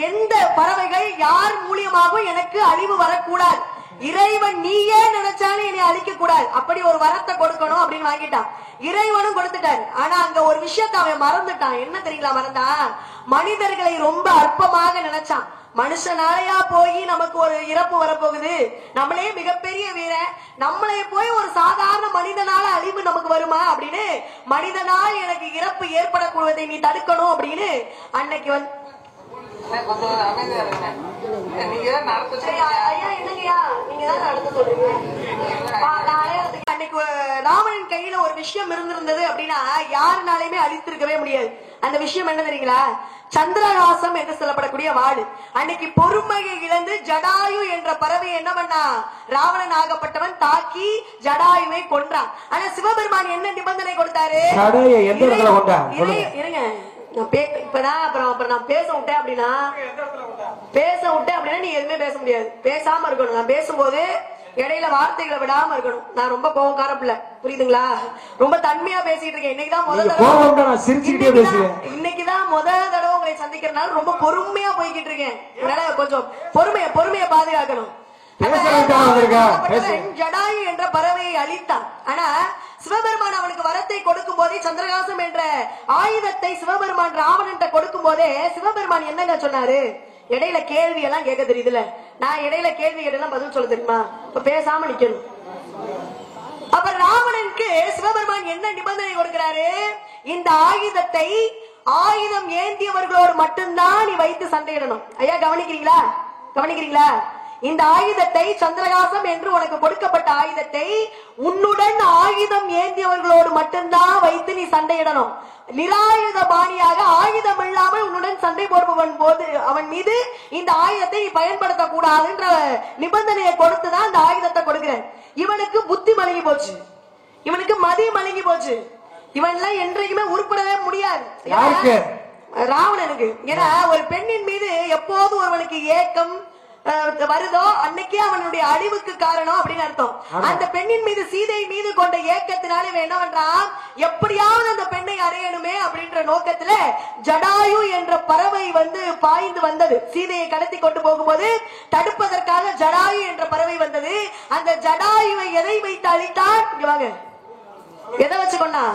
எந்த பறவைகள் யார் மூலியமாகவும் எனக்கு அழிவு வரக்கூடாது. இறைவன் நீயே நினைச்சாலும் என்னை அழிக்க கூடாது, அப்படி ஒரு வரத்தை கொடுக்கணும் அப்படின்னு வாங்கிட்டான். இறைவனும் கொடுத்துட்டாரு. ஆனா அங்க ஒரு விஷயத்தை அவன் மறந்துட்டான். என்ன தெரியுங்களா மறந்தான்? மனிதர்களை ரொம்ப அற்பமாக நினைச்சான். மனுஷனாலையா போய் நமக்கு ஒரு இறப்பு வரப்போகுது, நம்மளே மிகப்பெரிய வீரன், நம்மளே போய் ஒரு சாதாரண மனிதனால அழிவு நமக்கு வருமா அப்படின்னு, மனிதனால் எனக்கு இறப்பு ஏற்படக்கூடுவதை நீ தடுக்கணும் அப்படின்னு அன்னைக்கு ராமனின் கையில ஒரு விஷயம் இருந்திருந்தது அப்படின்னா யாருனாலுமே அழித்திருக்கவே முடியாது. அந்த விஷயம் என்ன தெரியுங்களா? சந்திரகாசம் என்று சொல்லப்படக்கூடிய வாள். அன்னைக்கு பொறுமையை இழந்து ஜடாயு என்ற பறவை என்ன பண்ணா? ராவணன் ஆகப்பட்டவன் தாக்கி ஜடாயுவை கொன்றான். ஆனா சிவபெருமான் என்ன நிபந்தனை கொடுத்தாரு? இருங்க, இப்பதான் அப்புறம் நான் பேச விட்டேன் அப்படின்னா நீ எதுவுமே பேச முடியாது. பேசாம இருக்கணும். நான் பேசும்போது இடையில வார்த்தைகளை விடாம இருக்கணும். நான் ரொம்ப கோவக்கார பிள்ளை, புரியுதுங்களா? ரொம்ப தன்மையா பேசிட்டு இருக்கேன். இன்னைக்குதான் முதல் தடவை உங்களை சந்திக்கிறதுனால ரொம்ப பொறுமையா போய்கிட்டு இருக்கேன். அதனால கொஞ்சம் பொறுமையை பாதுகாக்கணும். ஜடாயு என்ற பறவையை அழித்தான். ஆனா சிவபெருமான் அவனுக்கு வரத்தை கொடுக்கும் போதே, சந்திரகாசம் என்ற ஆயுதத்தை சிவபெருமான் ராவணன் கொடுக்கும் போதே சிவபெருமான் என்னங்க சொன்னாரு? இடையில கேள்வி எல்லாம் கேட்க தெரியுதுல, நான் இடையில கேள்வி கேட்டெல்லாம் பதில் சொல்ல தெரியுமா? இப்ப பேசாம நிக்கணும். அப்ப ராவணனுக்கு சிவபெருமான் என்ன நிபந்தனை கொடுக்கிறாரு? இந்த ஆயுதத்தை ஆயுதம் ஏந்தியவர்களோடு மட்டும்தான் நீ வைத்து சண்டையிடணும். ஐயா கவனிக்கிறீங்களா? இந்த ஆயுதத்தை, சந்திரகாசம் என்று உனக்கு கொடுக்கப்பட்ட ஆயுதத்தை உன்னுடன் ஆயுதம் ஏந்தியவர்களோடு மட்டும்தான் வைத்து நீ சண்டையிடணும். நிராயுத பாணியாக ஆயுதம் இல்லாமல் உன்னுடன் சண்டை போடுபவன் போது அவன் மீது இந்த ஆயுதத்தை பயன்படுத்த கூடாதுன்ற நிபந்தனையை கொடுத்துதான் இந்த ஆயுதத்தை கொடுக்கிறேன். இவனுக்கு புத்தி மழுங்கி போச்சு, இவனுக்கு மதி மழுங்கி போச்சு. இவன் எல்லாம் என்றைக்குமே உருப்படவே முடியாது ராவணனுக்கு. ஏன்னா ஒரு பெண்ணின் மீது எப்போது ஒருவனுக்கு ஏக்கம் வருதோ அன்னைக்கே அவனுடைய அழிவுக்கு காரணம் அப்படின்னு அர்த்தம். அந்த பெண்ணின் மீது, சீதை மீது கொண்ட ஏக்கத்தினாலே என்ன பண்றான்? எப்படியாவது அந்த பெண்ணை அடையணுமே அப்படின்ற நோக்கத்துல ஜடாயு என்ற பறவை பாய்ந்து வந்தது. சீதையை கடத்தி கொண்டு போகும்போது தடுப்பதற்காக ஜடாயு என்ற பறவை வந்தது. அந்த ஜடாயுவை எதை வைத்து அழித்தான்? எதை வச்சு கொண்டா?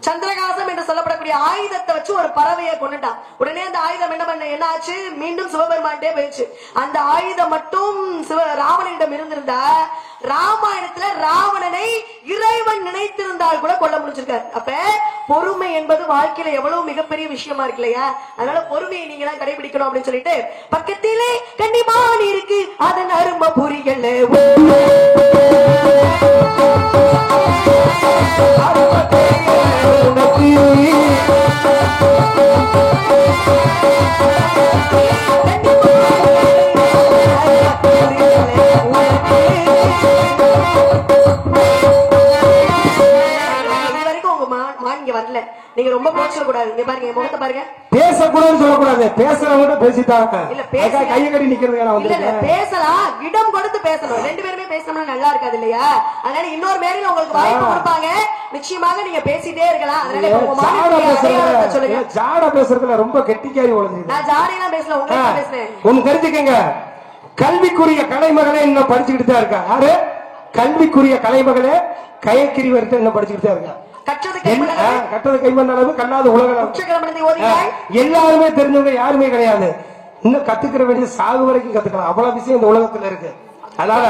சந்திரகாசம் என்று சொல்லப்படக்கூடிய ஆயுதத்தை வச்சு ஒரு பறவையை கொண்டுட்டான். உடனே அந்த ஆயுதம் என்ன ஆச்சு? மீண்டும் சிவபெருமான்டே போயிடுச்சு. அந்த ஆயுதம் மட்டும் ராவணனிடம் இருந்திருந்தா ராமாயணத்துல ராவணனை இறைவன் நினைத்திருந்தால் கூட கொல்ல முடிஞ்சிருக்காரு. அப்ப பொறுமை என்பது வாழ்க்கையில எவ்வளவு மிகப்பெரிய விஷயமா இருக்கு இல்லையா? அதனால பொறுமையை நீங்க எல்லாம் கடைபிடிக்கணும் அப்படின்னு சொல்லிட்டு பக்கத்திலே கண்டிப்பான் இருக்கு அதன் அருமை புரியல. வரல, நீங்க ரொம்ப பேச கூடாது. இங்க பாருங்க, முகத்தை பாருங்க. பேசக்கூடாதுன்னு சொல்லக்கூடாது, பேசுறவங்க பேசிட்டாங்க. இல்ல பேச கையை கட்டி நிக்கிறது இல்ல, பேசலாம், இடம் கொடுத்து பேசணும். ரெண்டு பேருமே பேசணும்னா நல்லா இருக்காது இல்லையா? அதனால இன்னொரு மேடையில உங்களுக்கு வாய்ப்பு கொடுப்பாங்க, நிச்சயமாக நீங்க பேசிட்டே இருக்கலாம். அதனால சொல்லுங்க. ஜாட பேசுறதுல ரொம்ப கெட்டிக்காரி ஒழுங்கு. நான் ஜாடையெல்லாம் பேசல, உங்களுக்கு பேசுறேன். ஒன்னு தெரிஞ்சுக்கங்க, கல்விக்குரிய கலைமகளே இன்னும் படிச்சுக்கிட்டு தான் இருக்கா. யாரு? கல்விக்குரிய கலைமகளே கயக்கிரி வரைக்கும் இன்னும் படிச்சுக்கிட்டு தான் இருக்கா. கட்டது கைமண் அளவு கண்ணாது உலகம். எல்லாருமே தெரிஞ்சவங்க யாருமே கிடையாது. இன்னும் கத்துக்கிற வேண்டிய சாகு வரைக்கும் கத்துக்கலாம். அவ்வளவு விஷயம் இந்த உலகத்துல இருக்கு. அதனால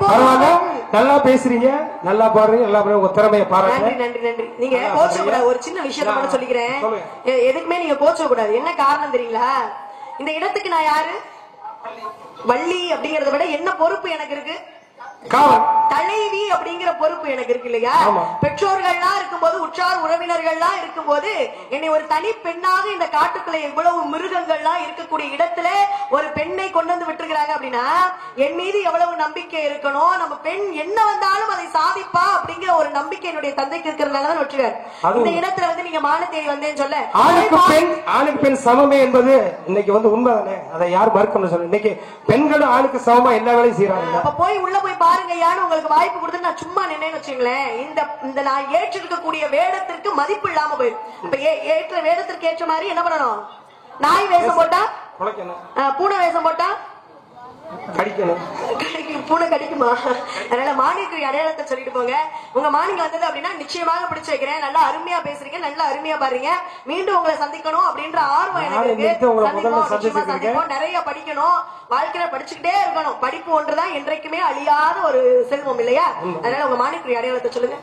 பரவாயில்ல, நல்லா பேசுறீங்க, நல்லா பாடுறீங்க, நல்லா உங்க திறமையை பாருங்க. நன்றி நன்றி நன்றி. நீங்க கோச்ச கூடாது. ஒரு சின்ன விஷயத்தை மட்டும் சொல்லிக்கிறேன், எதுக்குமே நீங்க கோச்ச கூடாது. என்ன காரணம் தெரியுங்களா? இந்த இடத்துக்கு நான் யாரு? வள்ளி அப்படிங்கறத விட என்ன பொறுப்பு எனக்கு இருக்கு? தலைவி அப்படிங்கிற பொறுப்பு எனக்கு இருக்கு இல்லையா? பெற்றோர்கள்லாம் இருக்கும்போது, உற்றார் உறவினர்கள்லாம் இருக்கும்போது, என்னை ஒரு தனி பெண்ணாக இந்த காட்டுக்குள்ள எவ்வளவு மிருகங்கள்லாம் இருக்கக்கூடிய இடத்துல ஒரு பெண்ணை கொண்டு வந்து விட்டுருக்காங்க அப்படின்னா என் மீது எவ்வளவு நம்பிக்கை இருக்கணும். நம்ம பெண் என்ன வந்தாலும் அதை சாதிப்பா அப்படிங்கிற ஒரு நம்பிக்கை என்னுடைய தந்தைக்கு இருக்கிறதுனாலதான் விட்டுருக்காரு. இந்த இடத்துல வந்து நீங்க மான தேடி வந்தேன்னு சொல்ல, ஆணுக்கு பெண் சமமே என்பது இன்னைக்கு வந்து உண்மைதானே? அதை யார் மறுக்கணும்னு சொல்ல, இன்னைக்கு பெண்களும் ஆணுக்கு சமமா எல்லா வேலையும் செய்யறாங்க. அப்ப போய் உள்ள போய் பாருங்க, உங்களுக்கு வாய்ப்பு கொடுத்து நான் சும்மா நினைன்னு வச்சுங்களேன், இந்த நான் ஏற்றிருக்கக்கூடிய வேடத்திற்கு மதிப்பு இல்லாம போயிடும். இப்ப ஏற்ற வேடத்திற்கு ஏற்ற மாதிரி என்ன பண்ணணும்? நாய் வேஷம் போட்டா, பூனை வேஷம் போட்டா பூனை கடிக்குமா? அதனால மானியக்குரிய அடையாளத்தை சொல்லிட்டு போங்க. உங்க மானியம் வந்தது அப்படின்னா நிச்சயமாக பிடிச்சு வைக்கிறேன். நல்லா அருமையா பேசுறீங்க, நல்லா அருமையா பாருங்க. மீண்டும் உங்களை சந்திக்கணும் அப்படின்ற ஆர்வம் எனக்கு இருக்கு. சந்திப்போம், நிறைய படிக்கணும், வாழ்க்கையில படிச்சுக்கிட்டே இருக்கணும். படிப்பு ஒன்றுதான் என்றைக்குமே அழியாத ஒரு செல்வம் இல்லையா? அதனால உங்க மானியக்குரிய அடையாளத்தை சொல்லுங்க.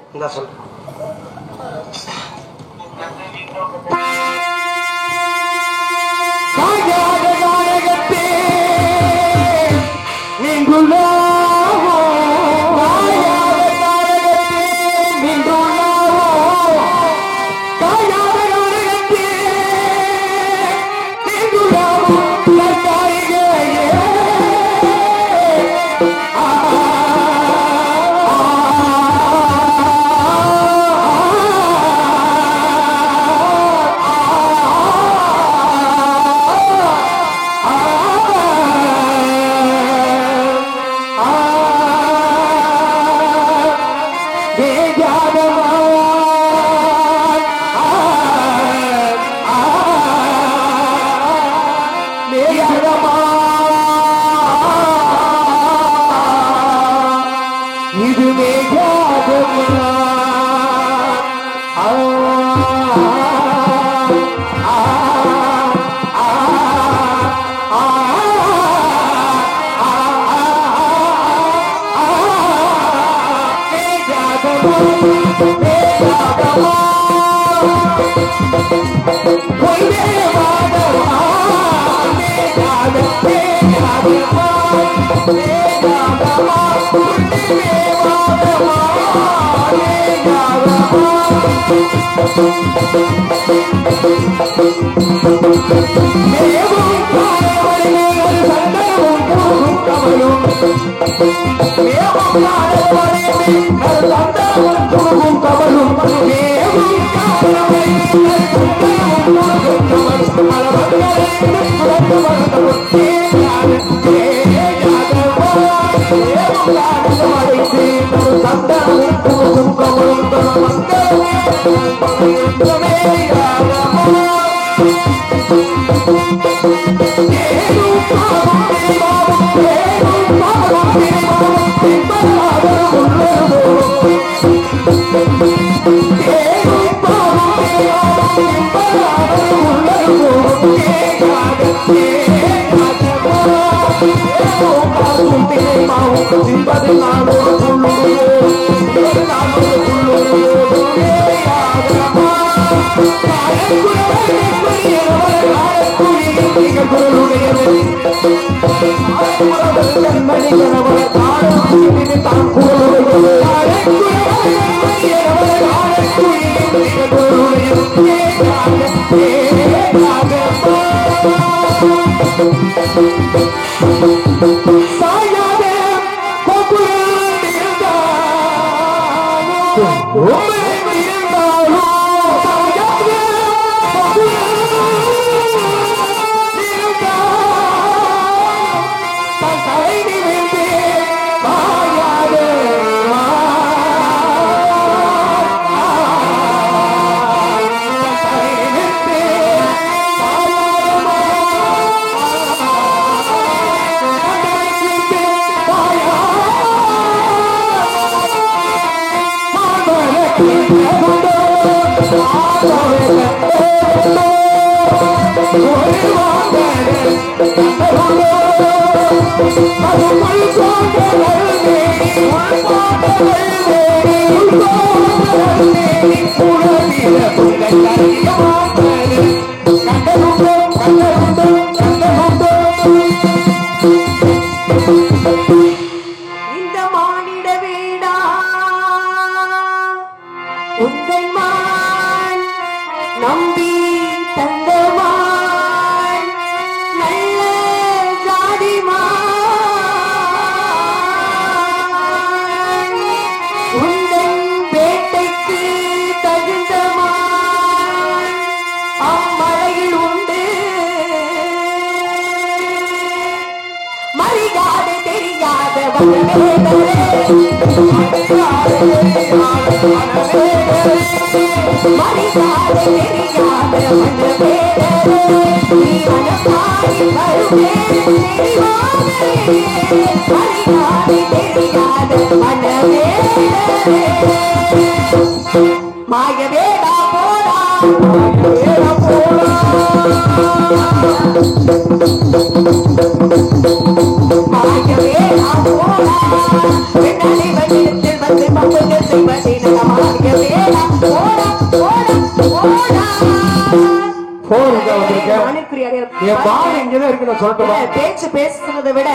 Thank you. பாவும் திணை மாவும் தின்பது நானோடு புல்லுடுவோம் நானோடு புல்லுடுவோம் இந்த மானிட வீடா உந்தை மான் நம்பி தந்தமான் நல்ல ஜாதி மான் உந்தன் வேட்டைக்கு தகுந்தமான் அம்மலையில் உண்டு மறியாத தெரியாத வனவேடரே மறியாத தெரியாத வனவேடரே நீ வனப்பாடி வருவேன் மறியாத தெரியாத வனவேடரே மாயவேடா போடா மாயவேடா போடா மாயவேடா போடா வெண்ணலை வடிவத்தில் வந்து மம்புகள் செய்வதே மாயவேடா போடா போடா போடா பேச்சு பேசுறதை விட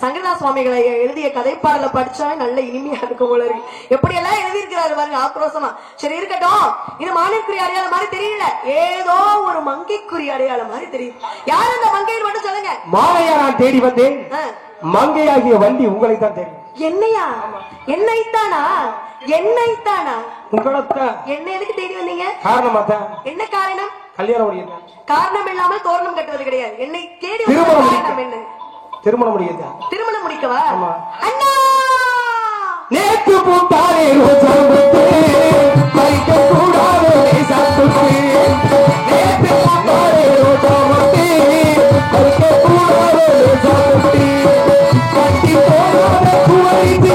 சங்கரதா சுவாமிகளை எழுதிய கதைப்பாடல படிச்சா நல்ல இனிமையா இருக்கும் போல இருக்கு. எப்படி எல்லாம் எழுதியிருக்கிறாரு பாருங்க, ஆக்ரோஷமா. சரி இருக்கட்டும், இது மானிற்குரிய அடையாளம் மாதிரி தெரியல, ஏதோ ஒரு மங்கைக்குரிய அடையாளம் மாதிரி தெரியுது. யார் அந்த மங்கைன்னு மட்டும் சொல்லுங்க. மாலையா நான் தேடி வந்தேன், மங்கையாகிய வண்டி உங்களை தான் தெரியும். என்னையா? என்னைத்தானா? என்னைத்தானா? உங்களைத்தான். என்ன எதுக்கு தேடி வந்தீங்க? காரணமா தான். என்ன காரணம்? கல்யாணம் காரணம் இல்லாமல் தோரணம் கட்டுவது கிடையாது. என்னை தேடி காரணம் என்ன? திருமணம் முடியுதா? திருமணம் முடிக்கவா? அண்ணா நேற்று பூத்தாரே ரோசாம்புத்தே பறிக்க கூடாது சாப்பிட்டு நேற்று பூத்தாரே ரோசாம்புத்தே பறிக்க கூடாது சாப்பிட்டு கட்டி போடாத குவரித்து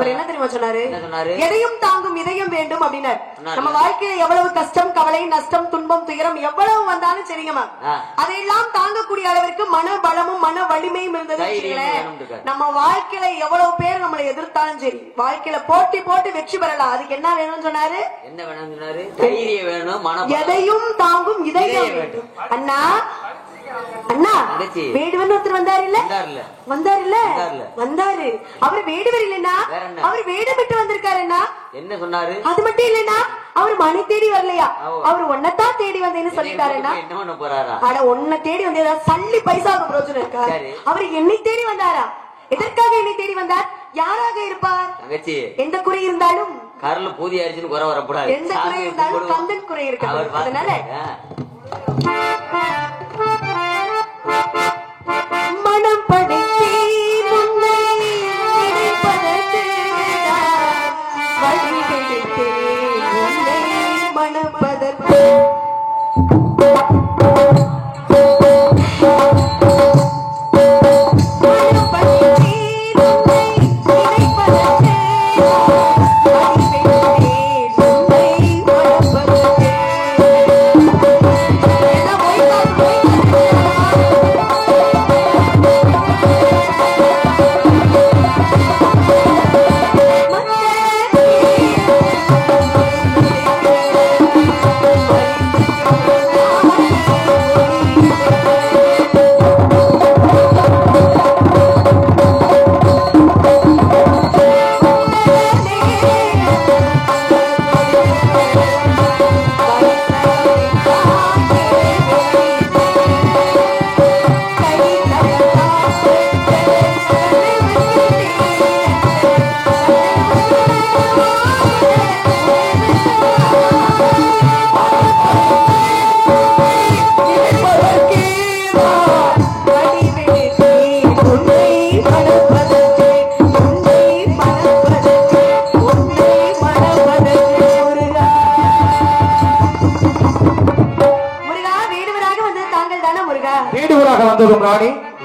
அவர் என்ன தெரியுமா சொன்னாரு? எதையும் தாங்கும் இதயம் வேண்டும் அப்படின்னாரு. நம்ம வாழ்க்கையில எவ்வளவு கஷ்டம், கவலை, நஷ்டம், துன்பம், துயரம் எவ்வளவு வந்தாலும் சரிங்கம்மா, அதையெல்லாம் தாங்கக்கூடிய அளவிற்கு மன பலமும் மன வலிமையும் இருந்தது. நம்ம வாழ்க்கையில எவ்வளவு பேர் நம்மளை எதிர்த்தாலும் சரி, வாழ்க்கையில போட்டி போட்டு வெற்றி பெறலாம். அதுக்கு என்ன வேணும்னு சொன்னாரு? என்ன வேணும்னு சொன்னாரு? தைரியம் வேணும், எதையும் தாங்கும் இதயம் வேண்டும். அண்ணா அண்ணா வேடுவன் ஒருத்தர் வந்தாரு இல்ல? வந்தாரு. அவர் வேடுவர் இல்லைன்னா, அவர் வேடமிட்டு வந்திருக்காருன்னா என்ன சொன்னாரு? அது மட்டும் இல்லைன்னா அவர் மனை தேடி வரலையா, அவர் ஒன்னதான் தேடி வந்தேன்னு சொல்லிட்டாருன்னா, என்ன பண்ண போறாரா? ஆனா ஒன்ன தேடி வந்தா சல்லி பைசாவுக்கு பிரயோஜனம் இருக்கா? அவர் என்னை தேடி வந்தாரா? எதற்காக என்னை தேடி வந்தார்? யாராக இருப்பார்? எந்த குறை இருந்தாலும் கரல பூதி ஆயிடுச்சுன்னு குறை வரக்கூடாது. எந்த குறை இருந்தாலும் கந்தன் குறை இருக்காது. அதனால மனம் படைத்தே முன்னை நினைப்பதற்கு வழி கிடைத்தே உன்னை மணப்பதற்கு.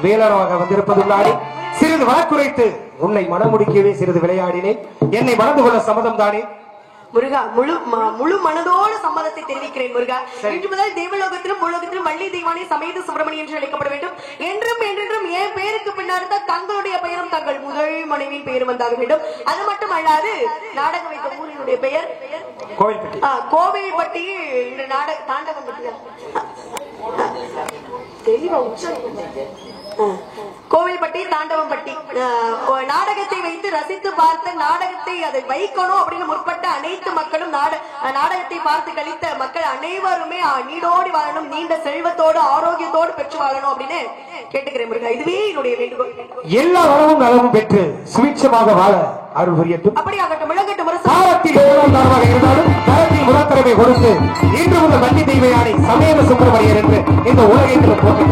வேலராக வந்திருப்பதும் நானே. சிறிது வழக்குரைத்து உன்னை மனமுடிக்கவே சிறிது விளையாடினேன். என்னை மணந்து கொள்ள சம்மதம் தானே? முருகா, முழு மனதோடு சம்மதத்தை தெரிவிக்கிறேன் முருகா. இன்று முதல் தேவலோகத்திலும் பூலோகத்திலும் வள்ளி தெய்வானை சமேத சுப்பிரமணியன் என்று அழைக்கப்பட வேண்டும். என்றும் என்றென்றும் என் பெயருக்கு பின்னர் தான் தங்களுடைய பெயரும் தங்கள் முதல் மனைவியின் பெயரும் வந்தாக வேண்டும். அது மட்டும் அல்லாது நாடகம் வைத்த ஊரினுடைய பெயர் கோவில்பட்டி. நாடக தாண்டகம் தெளிவா கோவில்பட்டி, தாண்டவம்பட்டி. நாடகத்தை வைத்து ரசித்து பார்த்த, நாடகத்தை அதை வைக்கணும் அப்படின்னு முற்பட்ட அனைத்து மக்களும், நாடகத்தை பார்த்து கழித்த மக்கள் அனைவருமே நீடோடி வாழணும், நீண்ட செல்வத்தோடு ஆரோக்கியத்தோடு பெற்று வாழணும் அப்படின்னு கேட்டுக்கிறேன் முருகா. இதுவே என்னுடைய வேண்டுகோள். எல்லா வளமும் நலமும் பெற்று சுவிட்சமாக வாழ அருள் புரியட்டும். அப்படி ஆகட்டும். விளங்கட்டும். இருந்தாலும் தரத்தில் முதற்தரவை கொடுத்து இன்று முதல் வள்ளி தெய்வயானை சமேத சுப்பிரமணியர் என்று இந்த உலகத்தில் போட்டு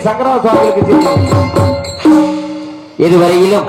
சங்கரா சுவாமிகளுக்கு இதுவரையிலும்